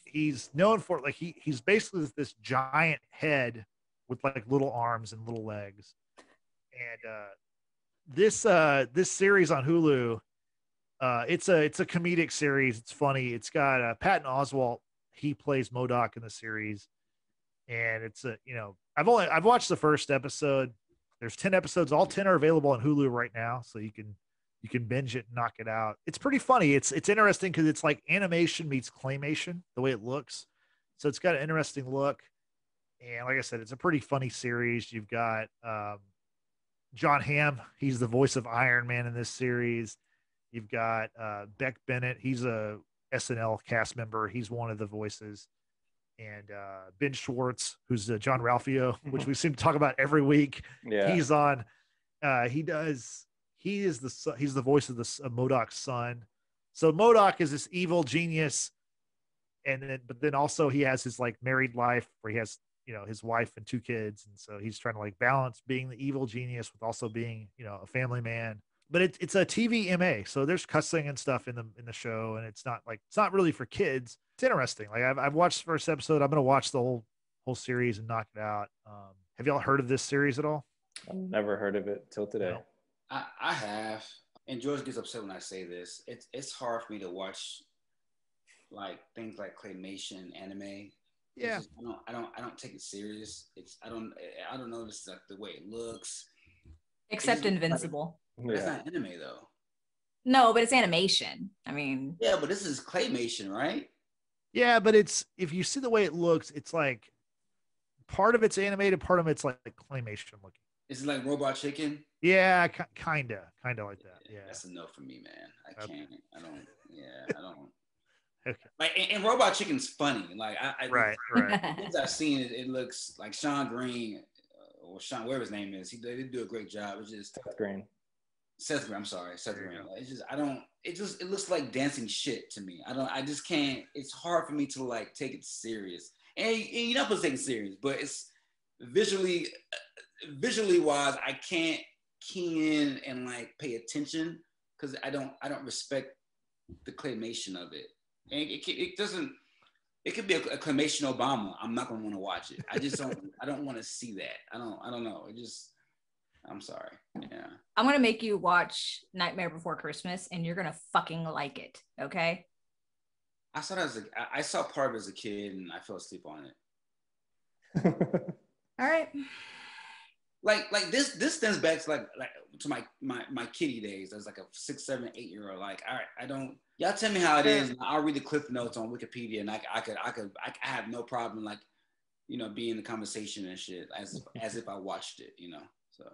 He's known for like he's basically this giant head with like little arms and little legs. And this series on Hulu, it's a comedic series. It's funny. It's got Patton Oswalt. He plays MODOK in the series, and it's I've watched the first episode. There's 10 episodes. All 10 are available on Hulu right now, so you can binge it and knock it out. It's pretty funny. It's interesting because it's like animation meets claymation, the way it looks. So it's got an interesting look. And like I said, it's a pretty funny series. You've got John Hamm. He's the voice of Iron Man in this series. You've got Beck Bennett. He's a SNL cast member. He's one of the voices. And Ben Schwartz, who's John Ralphio, which we seem to talk about every week. Yeah. He's on. He's the voice of MODOK's son. So MODOK is this evil genius, but then also he has his like married life where he has his wife and 2 kids, and so he's trying to like balance being the evil genius with also being a family man. But it's a TVMA, so there's cussing and stuff in the show, and it's not really for kids. It's interesting. Like I've watched the first episode. I'm gonna watch the whole series and knock it out. Have y'all heard of this series at all? I've never heard of it till today. No. I have, and George gets upset when I say this. It's hard for me to watch like things like claymation anime. Yeah, just, I don't take it serious. I don't know this is like the way it looks. Except Invincible. It's not anime though. No, but it's animation. I mean, yeah, but this is claymation, right? Yeah, but if you see the way it looks, it's like part of it's animated, part of it's like claymation looking. Is it like Robot Chicken? Yeah, kind of like that. Yeah, that's a no for me, man. I can't. I don't. Yeah, I don't. Okay. Like, and Robot Chicken's funny. Like, right. The things I've seen, it looks like Sean Green or Sean, whatever his name is. They do a great job. It's just Seth Green. I'm sorry, Seth Green. Like, it looks like dancing shit to me. I just can't. It's hard for me to like take it serious. And you're not supposed to take it serious, but it's visually wise, I can't key in and like pay attention because I don't respect the claymation of it. And it doesn't. It could be a claymation Obama. I'm not gonna want to watch it. I just don't. I don't want to see that. I don't know. I'm sorry. Yeah. I'm gonna make you watch Nightmare Before Christmas, and you're gonna fucking like it. Okay. I saw part of it as a kid, and I fell asleep on it. All right. like this stems back to like to my kiddie days as like a 6, 7, 8-year-old. Like, all right, I don't. Y'all tell me how it is. And I'll read the cliff notes on Wikipedia, and I have no problem like, you know, being in the conversation and shit as if I watched it, you know. So.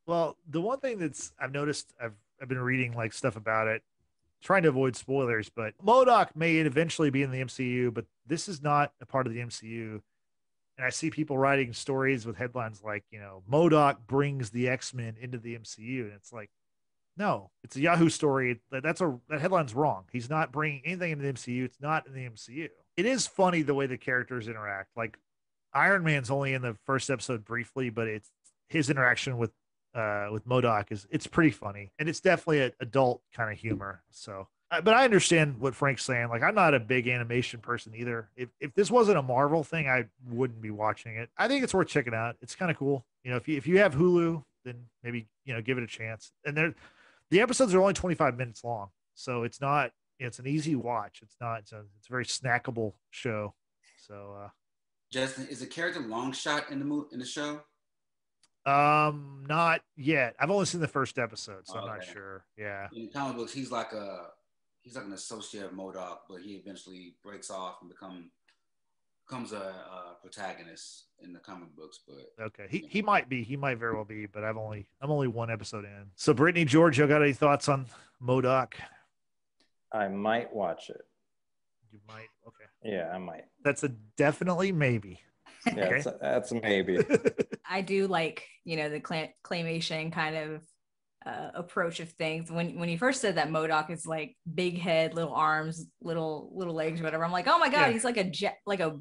Well, the one thing that's I've noticed, I've been reading like stuff about it, trying to avoid spoilers, but MODOK may eventually be in the MCU, but this is not a part of the MCU. And I see people writing stories with headlines like, you know, MODOK brings the X-Men into the MCU. And it's like, no, it's a Yahoo story. That headline's wrong. He's not bringing anything into the MCU. It's not in the MCU. It is funny the way the characters interact. Like Iron Man's only in the first episode briefly, but it's his interaction with MODOK it's pretty funny, and it's definitely an adult kind of humor. So, but I understand what Frank's saying. Like, I'm not a big animation person either. If this wasn't a Marvel thing, I wouldn't be watching it. I think it's worth checking out. It's kind of cool. You know, if you have Hulu, then maybe, you know, give it a chance. And the episodes are only 25 minutes long, so it's an easy watch. It's a very snackable show. So, Justin, is the character Longshot in the show? Not yet. I've only seen the first episode, so I'm not sure. Yeah. In comic books, he's like an associate of MODOK, but he eventually breaks off and becomes a protagonist in the comic books. But okay, he might very well be, but I'm only one episode in. So Brittany, George, y'all got any thoughts on MODOK? I might watch it. You might. Okay. Yeah, I might. That's a definitely maybe. Yeah, okay. That's a maybe. I do like, you know, the claymation kind of approach of things. When you first said that MODOK is like big head, little arms, little legs, whatever, I'm like, oh my god, yeah. He's like a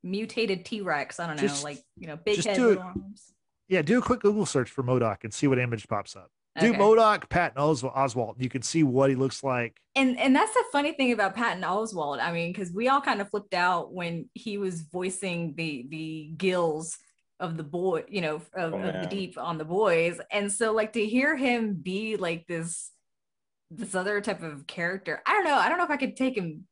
mutated T-Rex. I don't know, like, you know, big head, little arms. Yeah, do a quick Google search for MODOK and see what image pops up. Do MODOK, Patton Oswalt. You can see what he looks like. And that's the funny thing about Patton Oswalt. I mean, because we all kind of flipped out when he was voicing the gills of the boy, you know, of the deep on the boys. And so, like, to hear him be like this other type of character, I don't know if I could take him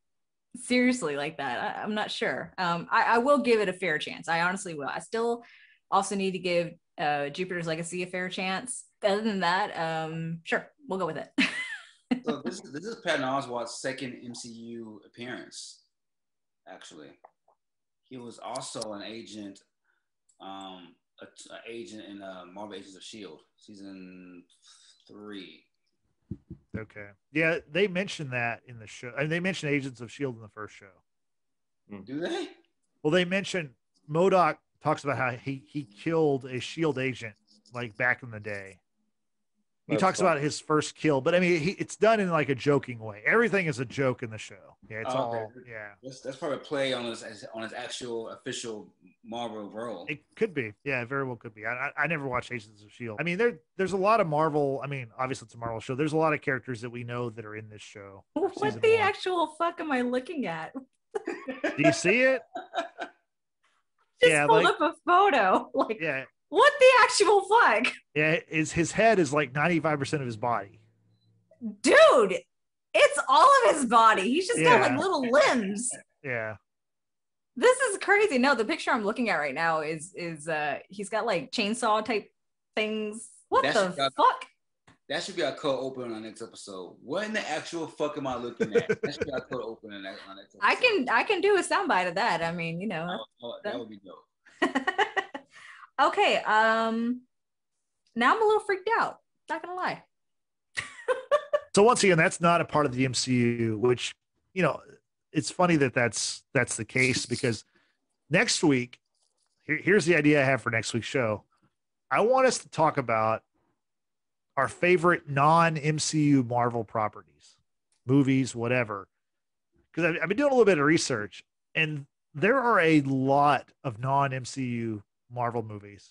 seriously like that. I'm not sure. I will give it a fair chance. I honestly will. I still also need to give Jupiter's Legacy a fair chance. Other than that, sure, we'll go with it. So this is Patton Oswalt's second MCU appearance. Actually, he was also an agent, agent in Marvel Agents of S.H.I.E.L.D. season 3. Okay, yeah, they mentioned that in the show. I mean, they mentioned Agents of S.H.I.E.L.D. in the first show. Do they? Well, they mentioned MODOK talks about how he killed a S.H.I.E.L.D. agent like back in the day. He talks about his first kill, but I mean, it's done in like a joking way. Everything is a joke in the show. Yeah, it's all. Yeah, that's probably a play on his actual official Marvel role. It could be. Yeah, it very well could be. I never watched Agents of S.H.I.E.L.D. I mean, there's a lot of Marvel. I mean, obviously it's a Marvel show. There's a lot of characters that we know that are in this show. What the actual fuck am I looking at? Do you see it? Just pulled up a photo. Like, yeah. What the actual fuck? Yeah, his head is like 95% of his body. Dude, it's all of his body. He's just got like little limbs. Yeah. This is crazy. No, the picture I'm looking at right now is he's got like chainsaw type things. What the fuck? That should be our cold open on our next episode. What in the actual fuck am I looking at? That should be our cold open on our next episode. I can do a soundbite of that. I mean, you know. That would be dope. Okay, now I'm a little freaked out. Not gonna lie. So once again, that's not a part of the MCU, which, you know, it's funny that's the case, because next week, here's the idea I have for next week's show. I want us to talk about our favorite non-MCU Marvel properties, movies, whatever. Because I've been doing a little bit of research, and there are a lot of non-MCU Marvel movies.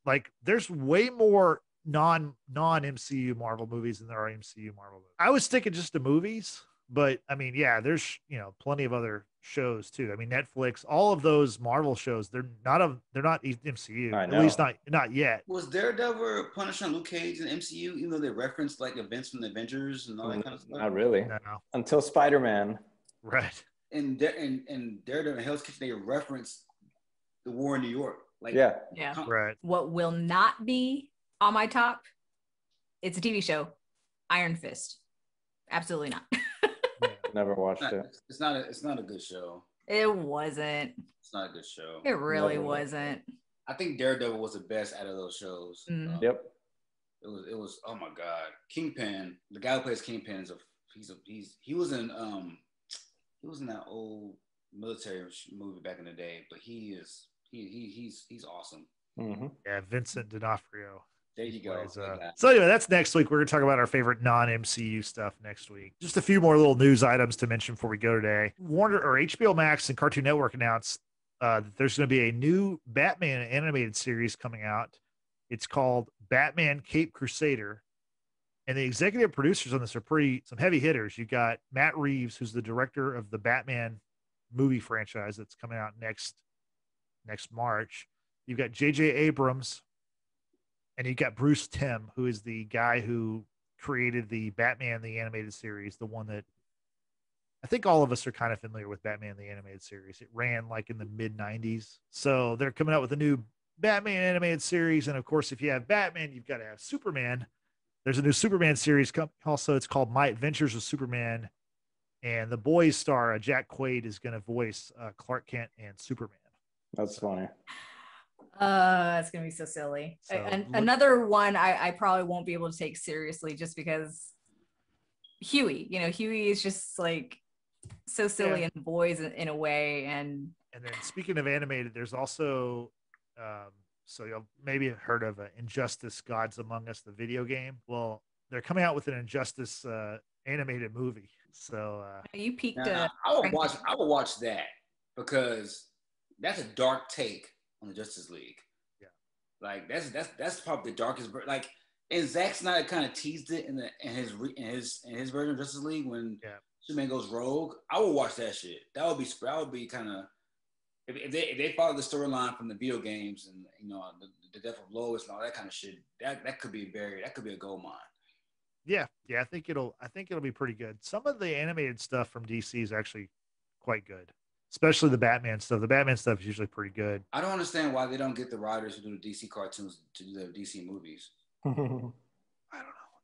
Like, there's way more non-MCU Marvel movies than there are MCU Marvel movies. I was sticking just to movies, but I mean, yeah, there's, you know, plenty of other shows too. I mean, Netflix, all of those Marvel shows, they're not MCU. At least not yet. Was Daredevil, Punisher, and Luke Cage in MCU, even though they referenced like events from the Avengers and all that kind of stuff? Not really. No. Until Spider-Man. Right. And Daredevil and Hell's Kitchen, they referenced the war in New York. Like, Yeah. Yeah. Right. What will not be on my top? It's a TV show, Iron Fist. Absolutely not. Yeah. Never watched it. It's not a good show. It wasn't. It's not a good show. It really Never watched wasn't. I think Daredevil was the best out of those shows. Mm. Yep. It was oh my god, Kingpin. The guy who plays Kingpin he was in that old military movie back in the day, but he's awesome. Mm-hmm. Yeah, Vincent D'Onofrio. There you go. So anyway, that's next week. We're going to talk about our favorite non-MCU stuff next week. Just a few more little news items to mention before we go today. Warner or HBO Max and Cartoon Network announced that there's going to be a new Batman animated series coming out. It's called Batman Cape Crusader. And the executive producers on this are some heavy hitters. You got Matt Reeves, who's the director of the Batman movie franchise that's coming out next March. You've got J.J. Abrams, and you got Bruce Timm, who is the guy who created the Batman the Animated Series, the one that I think all of us are kind of familiar with. Batman the Animated Series. It ran like in the mid 90s. So they're coming out with a new Batman animated series. And of course, if you have Batman, you've got to have Superman. There's a new Superman series also. It's called My Adventures with Superman. And the Boys star, Jack Quaid, is going to voice Clark Kent and Superman. That's funny. It's gonna be so silly. So, another one I probably won't be able to take seriously just because Huey. Huey is just like so silly and boys in a way. And then speaking of animated, there's also so you'll maybe have heard of Injustice: Gods Among Us, the video game. Well, they're coming out with an Injustice animated movie. So you peaked. I would watch that because that's a dark take on the Justice League. Yeah, like that's probably the darkest. Like, and Zack Snyder kind of teased it in his version of Justice League when Superman goes rogue. I would watch that shit. That would be kind of if they follow the storyline from the video games and the death of Lois and all that kind of shit. That could be a gold mine. Yeah, I think it'll be pretty good. Some of the animated stuff from DC is actually quite good, especially the Batman stuff. The Batman stuff is usually pretty good. I don't understand why they don't get the writers who do the DC cartoons to do the DC movies. I don't know.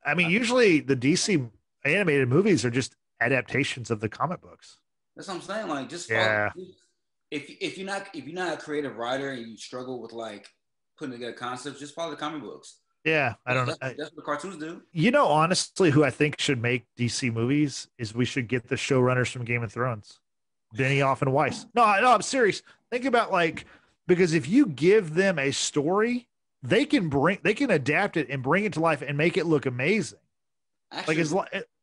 I mean, usually the DC animated movies are just adaptations of the comic books. That's what I'm saying. Like, just if you're not a creative writer and you struggle with like putting together concepts, just follow the comic books. Yeah, I don't know. That's what the cartoons do. Honestly, who I think should make DC movies is we should get the showrunners from Game of Thrones, Benioff and Weiss. No, I'm serious. Think about because if you give them a story, they can adapt it and bring it to life and make it look amazing. Actually,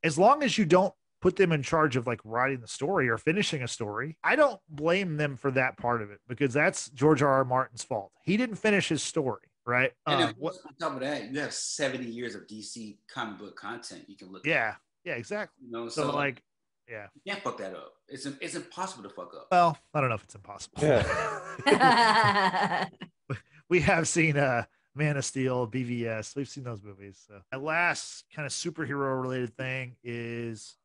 as long as you don't put them in charge of writing the story or finishing a story, I don't blame them for that part of it because that's George R.R. Martin's fault. He didn't finish his story. Right. And on top of that, you have 70 years of DC comic book content you can look at. Yeah, exactly. So you can't fuck that up. It's impossible to fuck up. Well, I don't know if it's impossible. Yeah. We have seen Man of Steel, BVS. We've seen those movies. So my last kind of superhero related thing is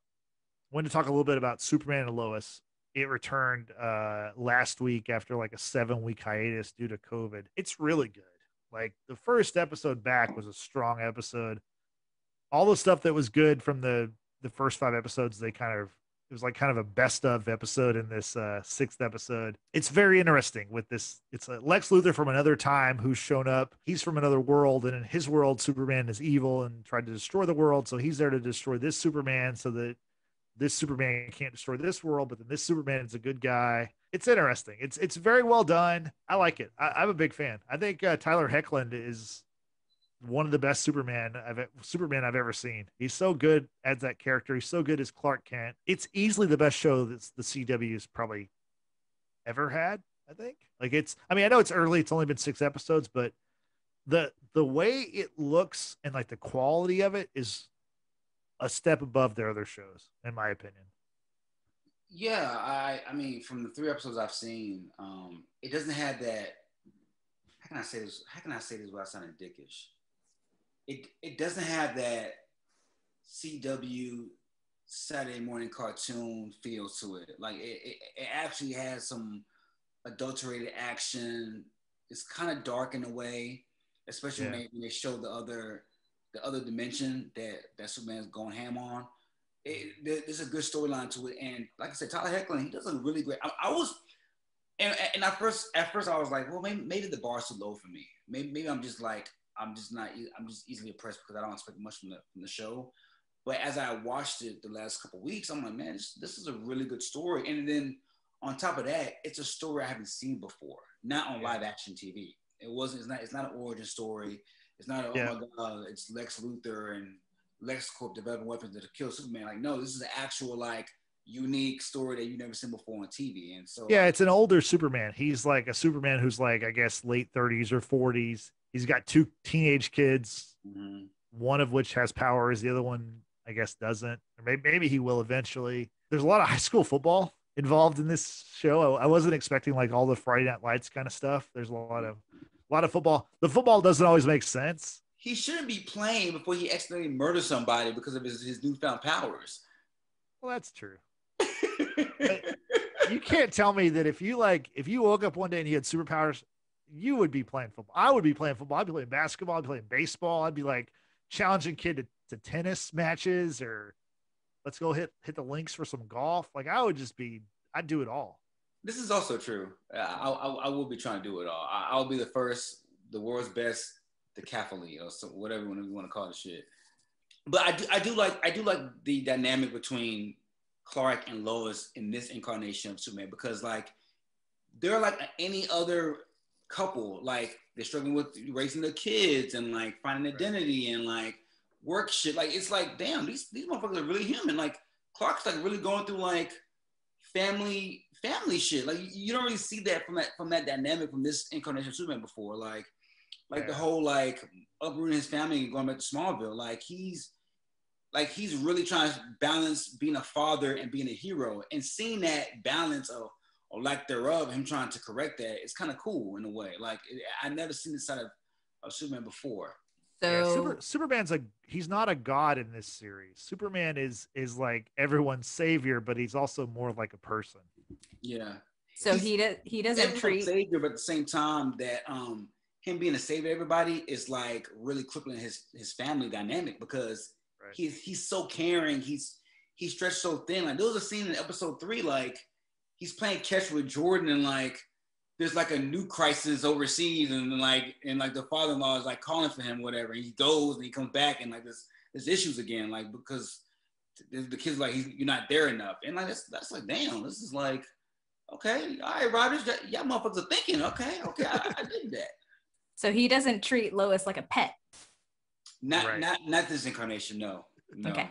I wanted to talk a little bit about Superman and Lois. It returned last week after a 7-week hiatus due to COVID. It's really good. The first episode back was a strong episode. All the stuff that was good from the first 5 episodes, it was kind of a best of episode in this 6th episode. It's very interesting with this. It's Lex Luthor from another time who's shown up. He's from another world, and in his world, Superman is evil and tried to destroy the world. So he's there to destroy this Superman so that this Superman can't destroy this world, but then this Superman is a good guy. It's interesting. It's very well done. I like it. I'm a big fan. I think Tyler Hoechlin is one of the best Superman I've ever seen. He's so good as that character. He's so good as Clark Kent. It's easily the best show that the CW's probably ever had, I think. I know it's early. It's only been 6 episodes, but the way it looks and the quality of it is a step above their other shows, in my opinion. Yeah, I mean, from the 3 episodes I've seen, it doesn't have that. How can I say this without sounding dickish? It doesn't have that CW Saturday morning cartoon feel to it. It actually has some adulterated action, it's kind of dark in a way, especially when they show the other dimension that Superman's going ham on. There's a good storyline to it, and like I said, Tyler Hoechlin, he does a really great. I was, and at first I was like, well, maybe the bar's too low for me. Maybe I'm just easily impressed because I don't expect much from the show. But as I watched it the last couple of weeks, I'm like, man, this is a really good story. And then on top of that, it's a story I haven't seen before, not on live action TV. It's not an origin story. It's not oh my God, it's Lex Luthor and LexCorp developing weapons to kill Superman. Like, no, this is an actual like unique story that you've never seen before on TV. And so it's an older Superman. He's like a Superman who's like, I guess, late 30s or 40s. He's got 2 teenage kids, one of which has powers. The other one, I guess, doesn't. Or maybe he will eventually. There's a lot of high school football involved in this show. I wasn't expecting like all the Friday Night Lights kind of stuff. There's a lot of football. The football doesn't always make sense. He shouldn't be playing before he accidentally murders somebody because of his newfound powers. Well, that's true. You can't tell me that if you woke up one day and you had superpowers, you would be playing football. I would be playing football. I'd be playing basketball. I'd be playing baseball. I'd be like challenging kid to tennis matches, or let's go hit the links for some golf. Like I'd do it all. This is also true. I will be trying to do it all. I'll be the world's best decathlete, or so, whatever you want to call the shit. But I do like the dynamic between Clark and Lois in this incarnation of Superman, because like they're like any other couple. Like they're struggling with raising their kids and like finding identity and like work shit. Like it's like, damn, these motherfuckers are really human. Like Clark's like really going through like family shit. Like you don't really see that from that dynamic from this incarnation of Superman before. Like the whole like uprooting his family and going back to Smallville. Like he's really trying to balance being a father and being a hero, and seeing that balance or lack thereof, him trying to correct that, it's kind of cool in a way. Like I've never seen this side of Superman before. So Superman's he's not a god in this series. Superman is like everyone's savior, but he's also more like a person. Yeah. So he doesn't treat savior, but at the same time that him being a savior of everybody is like really crippling his family dynamic, because he's so caring. He's stretched so thin. Like there was a scene in episode 3, like he's playing catch with Jordan, and like there's like a new crisis overseas, and the father-in-law is like calling for him, whatever. And he goes and he comes back, and like there's issues again, like because the kid's like you're not there enough, and like that's like, damn, this is like, okay, all right, Rogers, y'all motherfuckers are thinking, okay, I did that. So he doesn't treat Lois like a pet. Not this incarnation, no. Okay.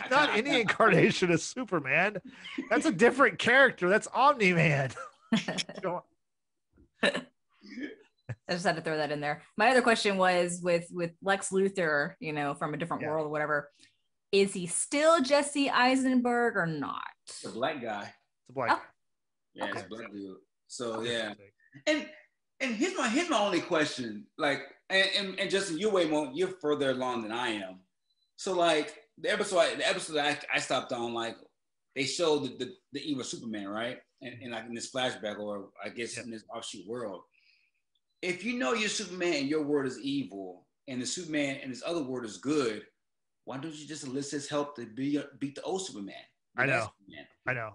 Not any incarnation of Superman. That's a different character. That's Omni-Man. I just had to throw that in there. My other question was with Lex Luthor, from a different world or whatever. Is he still Jesse Eisenberg or not? It's a black guy. It's a black guy. Yeah, it's a black dude. So yeah. And here's my only question. Like, and Justin, you're further along than I am. So like the episode that I stopped on, like they showed the evil Superman, right? And like in this flashback, or I guess in this offshoot world. If you know you're Superman and your world is evil, and the Superman and his other world is good, why don't you just enlist his help to beat the old Superman? I know.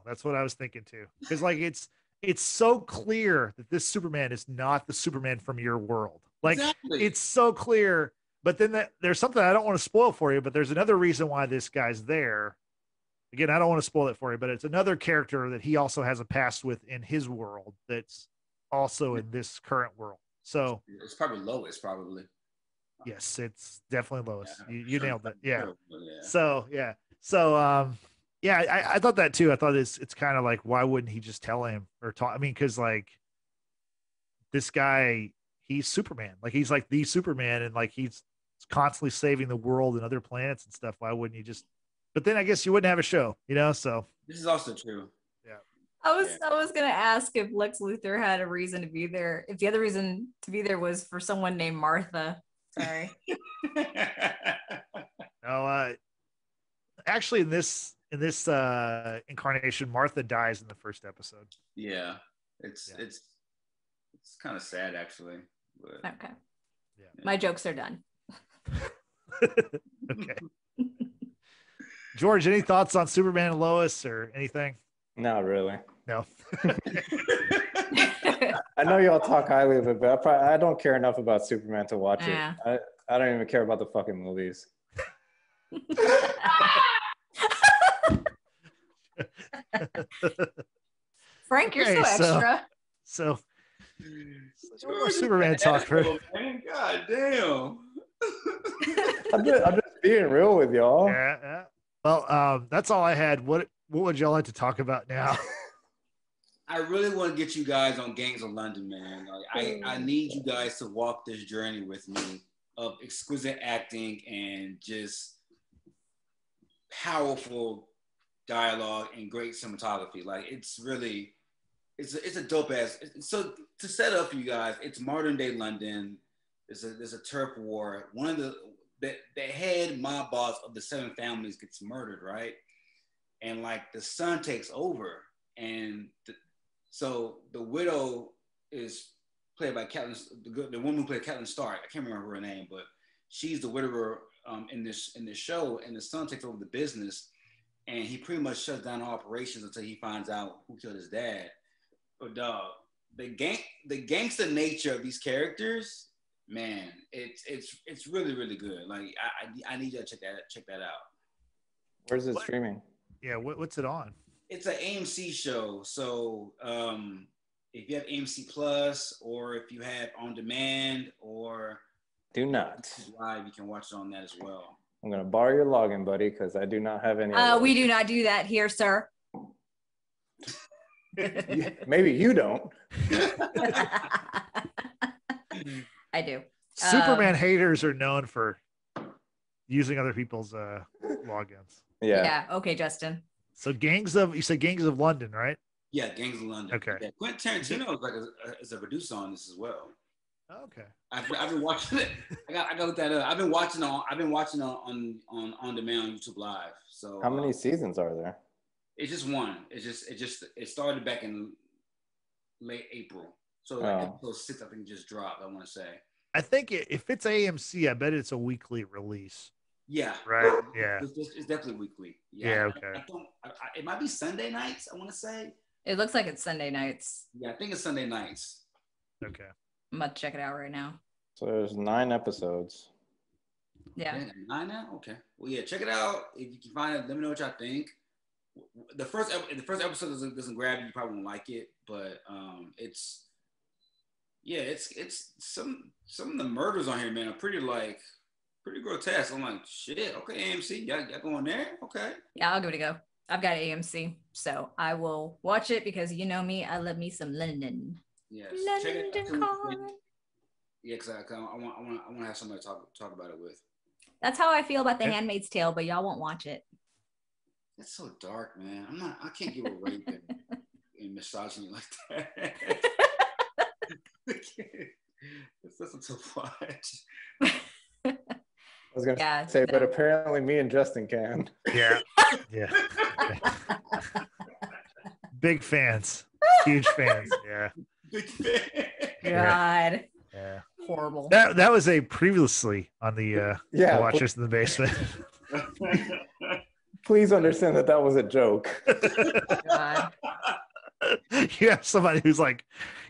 That's what I was thinking too. Because like it's so clear that this Superman is not the Superman from your world. Like It's so clear. But then there's something I don't want to spoil for you, but there's another reason why this guy's there. Again, I don't want to spoil it for you, but it's another character that he also has a past with in his world that's also in this current world. So it's probably Lois, probably. Yes, it's definitely Lois. Yeah, you nailed it. Yeah. Yeah. I thought that too. I thought it's kind of like, why wouldn't he just tell him or talk? I mean, because like this guy, he's Superman. Like he's like the Superman, and like he's constantly saving the world and other planets and stuff. Why wouldn't he just? But then I guess you wouldn't have a show, So this is also true. Yeah. I was gonna ask if Lex Luthor had a reason to be there. If the other reason to be there was for someone named Martha. Sorry. No, actually, in this incarnation, Martha dies in the first episode. Yeah, it's It's kind of sad, actually. But, Okay. Yeah. My jokes are done. Okay. George, any thoughts on Superman and Lois or anything? Not really. No. I know y'all talk highly of it, but I don't care enough about Superman to watch Yeah. it. I don't even care about the fucking movies. Frank, you're Okay, so extra. So no more Superman talk for. Man, God damn. I'm just being real with y'all. Yeah. Well, that's all I had. What would y'all like to talk about now? I really want to get you guys on Gangs of London, man. Like, I need you guys to walk this journey with me of exquisite acting and just powerful dialogue and great cinematography. Like, it's really, it's a dope ass. So to set up for you guys, it's modern day London. There's a turf war. One of the head mob boss of the seven families gets murdered, right? And like the son takes over, and so the widow is played by Catelyn, the woman who played Catelyn Stark. I can't remember her name, but she's the widower in this show, and the son takes over the business, and he pretty much shuts down operations until he finds out who killed his dad. But the gangster nature of these characters, man, it's really really good. Like I need you to check that out. Where's it streaming? Yeah, what's it on? It's an AMC show. So if you have AMC Plus, or if you have On Demand, or Do not. Live, you can watch it on that as well. I'm gonna borrow your login, buddy, because I do not have any. We do not do that here, sir. Maybe you don't. I do. Superman haters are known for using other people's logins. Yeah. Okay, Justin. So you said Gangs of London, right? Yeah, Gangs of London. Okay. Yeah, Quentin Tarantino is a producer on this as well. Okay. I've been watching it. I got to look that up. I've been watching on on demand on YouTube Live. So How many seasons are there? It's just one. It started back in late April. So like episode 6, I think, just dropped. I want to say. I think if it's AMC, I bet it's a weekly release. Yeah. Right. Yeah. It's definitely weekly. Yeah. Okay. It might be Sunday nights, I want to say. It looks like it's Sunday nights. Yeah, I think it's Sunday nights. Okay. I'm about to check it out right now. So there's 9 episodes. Yeah. 9 now? Okay. Well, yeah, check it out. If you can find it, let me know what y'all think. The first episode doesn't grab you, you probably won't like it, but it's some of the murders on here, man, are pretty grotesque. I'm like, shit, okay, AMC, y'all going there? Okay. Yeah, I'll give it a go. I've got AMC, so I will watch it because you know me, I love me some London. Yes. London calling. Yeah, because I want to have somebody to talk about it with. That's how I feel about The Handmaid's Tale, but y'all won't watch it. That's so dark, man. I can't give a rape and misogyny like that. That's a tough watch. I was gonna say, but apparently me and Justin can. Yeah. Yeah. Big fans. Huge fans. Yeah. Big fan. God. Yeah. Horrible. That was a previously on the Watchers in the Basement. Please understand that was a joke. God. You have somebody who's like,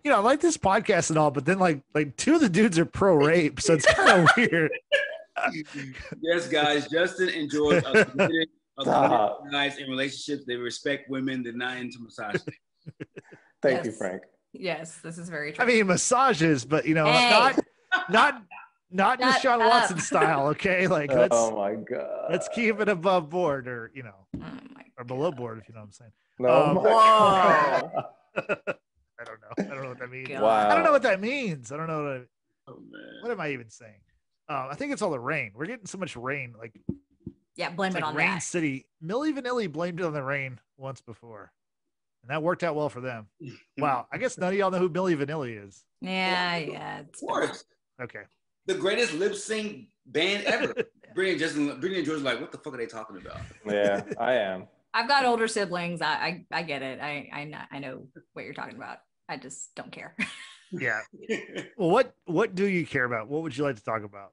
I like this podcast and all, but then like 2 of the dudes are pro rape, so it's kind of weird. Yes, guys, Justin and George are committed guys in relationships. They respect women. They're not into misogyny. Thank you, Frank. Yes, this is very true. I mean, massages, but not Deshaun Watson style. Okay, like oh my god, let's keep it above board, or or below board, if you know what I'm saying. No, whoa. I don't know what that means. Wow. I don't know what that means. I don't know what what am I even saying? I think it's all the rain. We're getting so much rain. Blame it on Rain that. City. Milli Vanilli blamed it on the rain once before, and that worked out well for them. Wow. I guess none of y'all know who Milli Vanilli is. Yeah. Of course. Okay. The greatest lip sync band ever. Brittany and George are like, what the fuck are they talking about? Yeah, I am. I've got older siblings. I get it. I know what you're talking about. I just don't care. Yeah. Well, what do you care about? What would you like to talk about?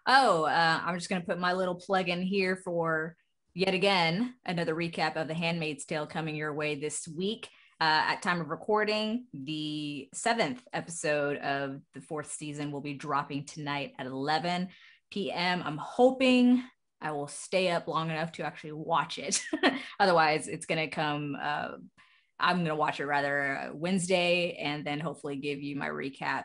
I'm just going to put my little plug in here for yet again another recap of The Handmaid's Tale coming your way this week. At time of recording, the 7th episode of the 4th season will be dropping tonight at 11 p.m. I'm hoping I will stay up long enough to actually watch it. Otherwise, it's going to come. I'm going to watch it rather Wednesday and then hopefully give you my recap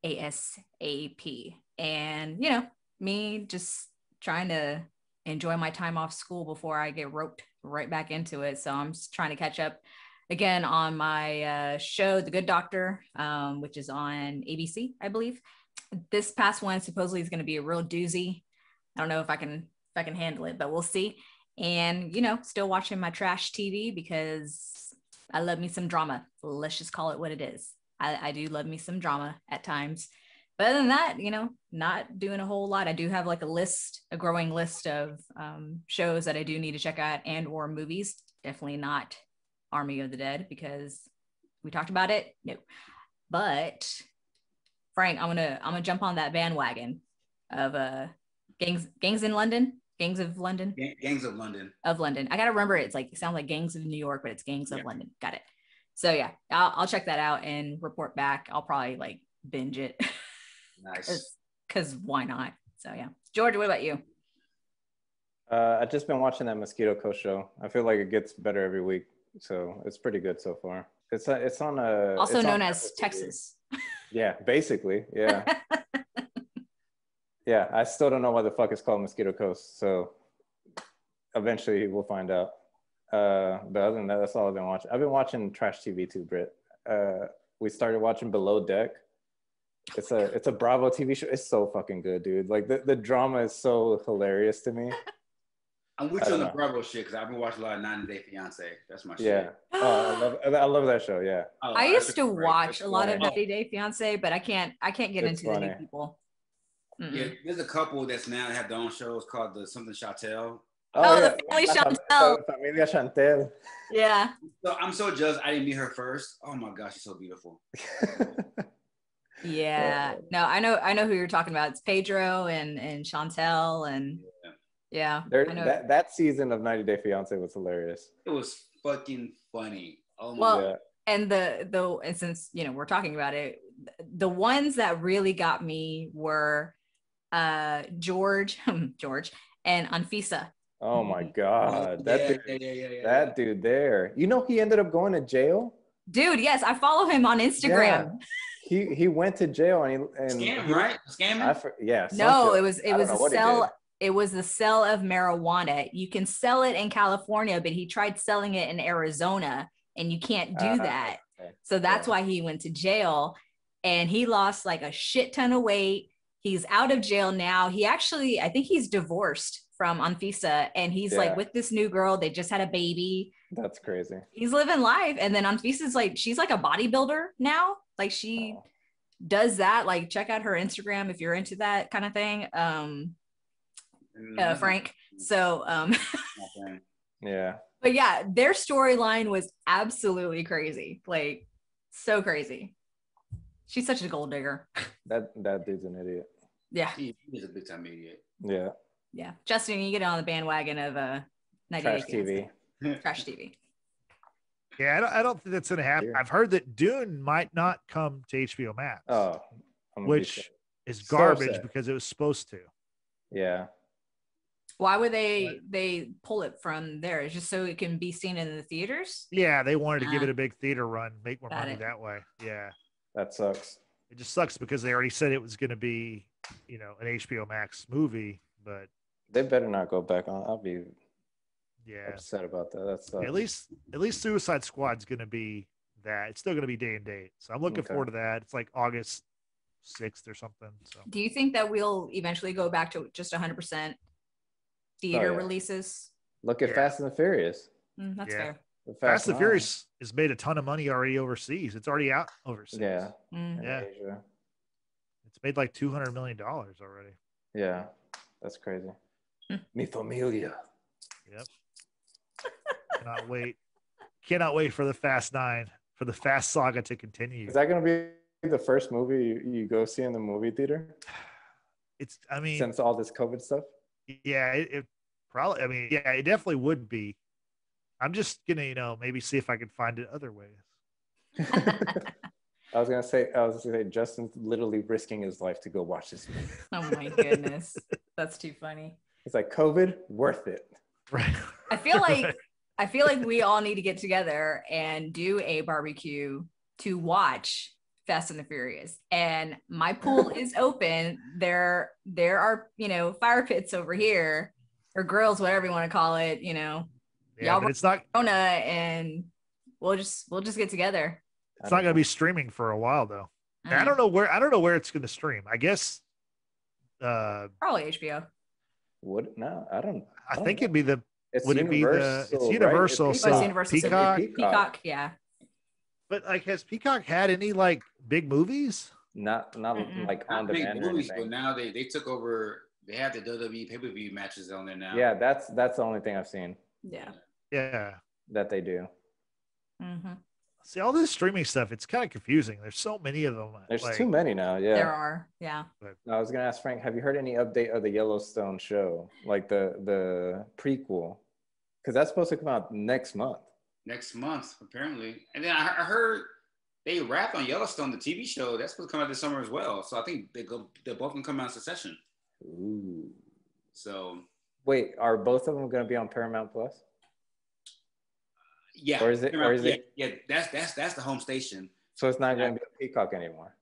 ASAP. And, you know, me just trying to enjoy my time off school before I get roped right back into it. So I'm just trying to catch up again on my show, The Good Doctor, which is on ABC, I believe. This past one supposedly is going to be a real doozy. I don't know if I can handle it, but we'll see. And, you know, still watching my trash TV because I love me some drama. Let's just call it what it is. I do love me some drama at times. But other than that, you know, not doing a whole lot. I do have like a growing list of shows that I do need to check out and or movies. Definitely not Army of the Dead because we talked about it. No. But Frank, I'm gonna jump on that bandwagon of Gangs in London. Gangs of London. Gangs of London. Of London. I gotta remember it sounds like Gangs of New York, but it's Gangs of London. Got it. So yeah, I'll check that out and report back. I'll probably like binge it. Nice. Because why not? So yeah. George, what about you? I've just been watching that Mosquito Coast show. I feel like it gets better every week, so it's pretty good so far. It's on a also known as Texas. Yeah, basically. Yeah. Yeah, I still don't know why the fuck it's called Mosquito Coast. So eventually we'll find out. But other than that, that's all I've been watching. I've been watching trash TV too, Britt. We started watching Below Deck. It's a Bravo TV show. It's so fucking good, dude. Like the drama is so hilarious to me. I'm with you on the Bravo shit because I've been watching a lot of 90 Day Fiance. That's my shit. Yeah. Oh, I love that show. Yeah. Oh, I used to watch a lot of funny. 90 Day Fiance, but I can't get It's into funny. the new people. Mm-mm. Yeah, there's a couple that's now have their own shows called the something Chatel. Oh, the Family Chantel. Familia Chantel. Yeah. So I'm so jealous I didn't meet her first. Oh my gosh, she's so beautiful. Yeah. No, I know who you're talking about. It's Pedro and Chantel and yeah. I know. That season of 90 Day Fiance was hilarious. It was fucking funny. Oh my well, God. and and since you know we're talking about it, the ones that really got me were George and Anfisa. Oh my God. Yeah. That dude there. You know, he ended up going to jail. Dude, yes, I follow him on Instagram. Yeah. He went to jail and Scam, right? Scamming? Yeah. No, it was a cell. It was the sell of marijuana. You can sell it in California, but he tried selling it in Arizona, and you can't do that. Okay. So that's why he went to jail, and he lost like a shit ton of weight. He's out of jail now. I think he's divorced from Anfisa, and he's like with this new girl. They just had a baby. That's crazy. He's living life. And then Anfisa's like, she's like a bodybuilder now. Like she does that. Like check out her Instagram if you're into that kind of thing. Frank. So yeah. But yeah, their storyline was absolutely crazy. Like so crazy. She's such a gold digger. That dude's an idiot. Yeah. He's a big time idiot. Yeah. Yeah. Justin, you get on the bandwagon of 90 Trash Day TV. Trash TV. Yeah, I don't think that's gonna happen. I've heard that Dune might not come to HBO Max. Oh, which is garbage because it was supposed to. Yeah. Why would they pull it from there? It's just so it can be seen in the theaters? Yeah, they wanted to give it a big theater run, make more money it. that way. Yeah. That sucks. It just sucks because they already said it was going to be, you know, an HBO Max movie, but they better not go back on. I'll be upset about that. That's at least Suicide Squad's going to be that. It's still going to be day and date. So I'm looking forward to that. It's like August 6th or something. So do you think that we'll eventually go back to just 100% theater releases? Look at Fast and the Furious. That's fair. Fast and the Furious has made a ton of money already overseas. It's already out overseas. Yeah. Yeah. It's made like $200 million already. Yeah. That's crazy. Mi familia. Yep. Cannot wait for the Fast 9, for the Fast saga to continue. Is that going to be the first movie you go see in the movie theater? I mean, Since all this COVID stuff? yeah, it probably, I mean, yeah, it definitely would be. I'm just gonna, maybe see if I can find it other ways. I was gonna say, Justin's literally risking his life to go watch this movie. Oh my goodness, that's too funny. It's like COVID, worth it. Right. I feel like we all need to get together and do a barbecue to watch Fast and the Furious. And my pool is open. There are, fire pits over here, or grills, whatever you want to call it, Yeah, y'all, but it's not. And we'll just get together. It's not going to be streaming for a while though. And I don't know where it's going to stream. I guess. Probably HBO. I think it'd be the. It's would it be the? It's Universal. Right? So it's Universal. Peacock, yeah. But has Peacock had any like big movies? Not like on demand or anything. But now they took over. They have the WWE pay-per-view matches on there now. Yeah, that's the only thing I've seen. Yeah. Yeah. That they do. Mm-hmm. See, all this streaming stuff, it's kind of confusing. There's so many of them. There's too many now. Yeah. There are. Yeah. I was gonna ask Frank, have you heard any update of the Yellowstone show, like the prequel? Because that's supposed to come out next month. Next month, apparently. And then I heard they wrapped on Yellowstone, the TV show. That's supposed to come out this summer as well. So I think they're both gonna come out in succession. Ooh. So wait, are both of them gonna be on Paramount Plus? Yeah. Or is it? Yeah, that's the home station. So it's not going to be a Peacock anymore.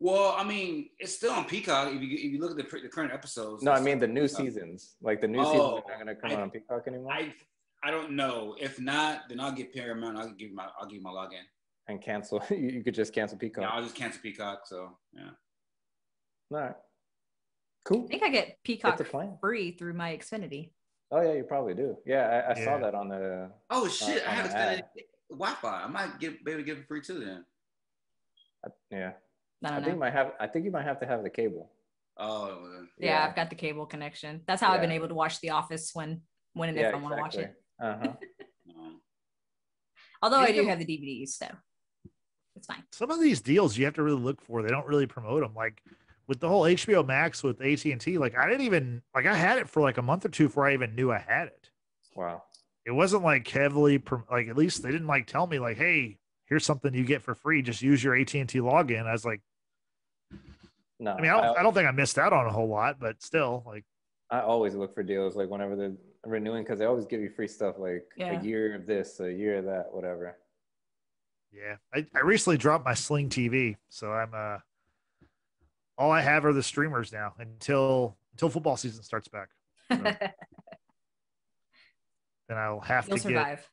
Well, I mean, it's still on Peacock if you look at the current episodes. No, I mean the new seasons. Like the new seasons are not going to come out on Peacock anymore. I don't know. If not, then I'll get Paramount. I'll give my login and cancel. You could just cancel Peacock. Yeah, I'll just cancel Peacock. So yeah. All right. Cool. I think I get Peacock free through my Xfinity. Oh yeah, you probably do. Yeah, I saw that on the. Oh shit! I have Xfinity Wi-Fi. I might be able to get it free too then. Yeah. I think you might have to have the cable. Oh. Yeah, I've got the cable connection. That's how I've been able to watch The Office when and if I want to watch it. Although I do have the DVDs, so it's fine. Some of these deals you have to really look for. They don't really promote them. Like with the whole HBO Max with AT&T, like I I had it for like a month or two before I even knew I had it. Wow. It wasn't like heavily, like at least they didn't like tell me like, hey, here's something you get for free. Just use your AT&T login. I was like, no, I mean, I don't think I missed out on a whole lot, but still like. I always look for deals like whenever they're renewing because they always give you free stuff like a year of this, a year of that, whatever. Yeah. I recently dropped my Sling TV. So I'm all I have are the streamers now until football season starts back. So, then I'll have to get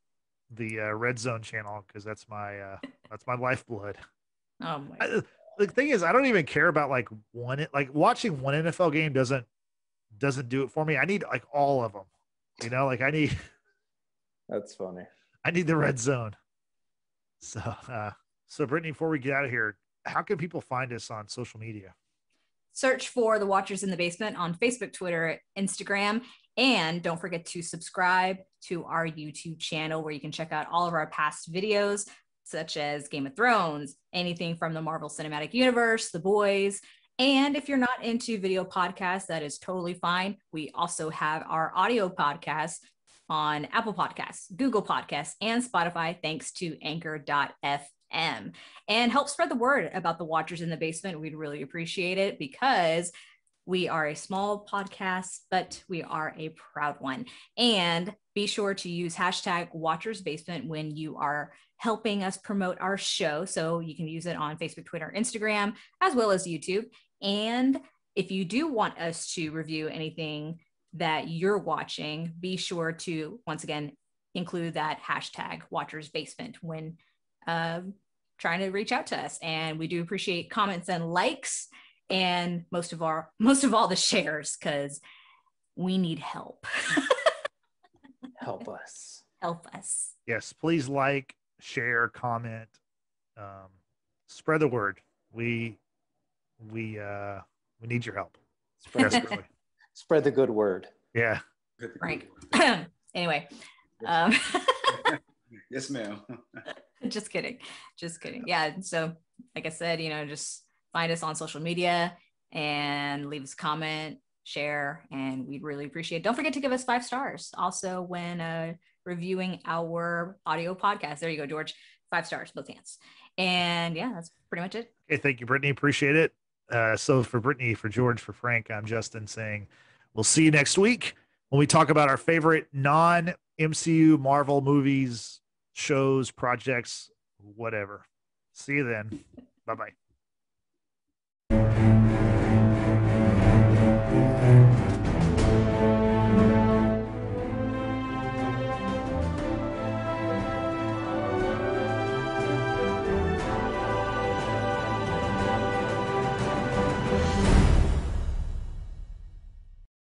the Red Zone channel because that's my lifeblood. Oh my! The thing is, I don't even care about like watching one NFL game doesn't do it for me. I need like all of them. Like I need. That's funny. I need the Red Zone. So Brittany, before we get out of here, how can people find us on social media? Search for The Watchers in the Basement on Facebook, Twitter, Instagram, and don't forget to subscribe to our YouTube channel where you can check out all of our past videos, such as Game of Thrones, anything from the Marvel Cinematic Universe, The Boys. And if you're not into video podcasts, that is totally fine. We also have our audio podcasts on Apple Podcasts, Google Podcasts, and Spotify, thanks to Anchor.fm. And help spread the word about The Watchers in the Basement. We'd really appreciate it because we are a small podcast, but we are a proud one. And be sure to use hashtag Watchers Basement when you are helping us promote our show. So you can use it on Facebook, Twitter, Instagram, as well as YouTube. And if you do want us to review anything that you're watching, be sure to, once again, include that hashtag Watchers Basement when trying to reach out to us. And we do appreciate comments and likes, and most of all the shares, because we need help. Help us. Yes, please like, share, comment, spread the word. We need your help. Spread the good word. Yeah. Frank. Anyway. Yes, ma'am. Just kidding. Yeah. So like I said, just find us on social media and leave us a comment, share, and we'd really appreciate it. Don't forget to give us 5 stars. Also, when reviewing our audio podcast, there you go, George, 5 stars, both hands. And yeah, that's pretty much it. Okay, thank you, Brittany. Appreciate it. So for Brittany, for George, for Frank, I'm Justin saying we'll see you next week when we talk about our favorite non-MCU Marvel movies, shows, projects, whatever. See you then. Bye-bye.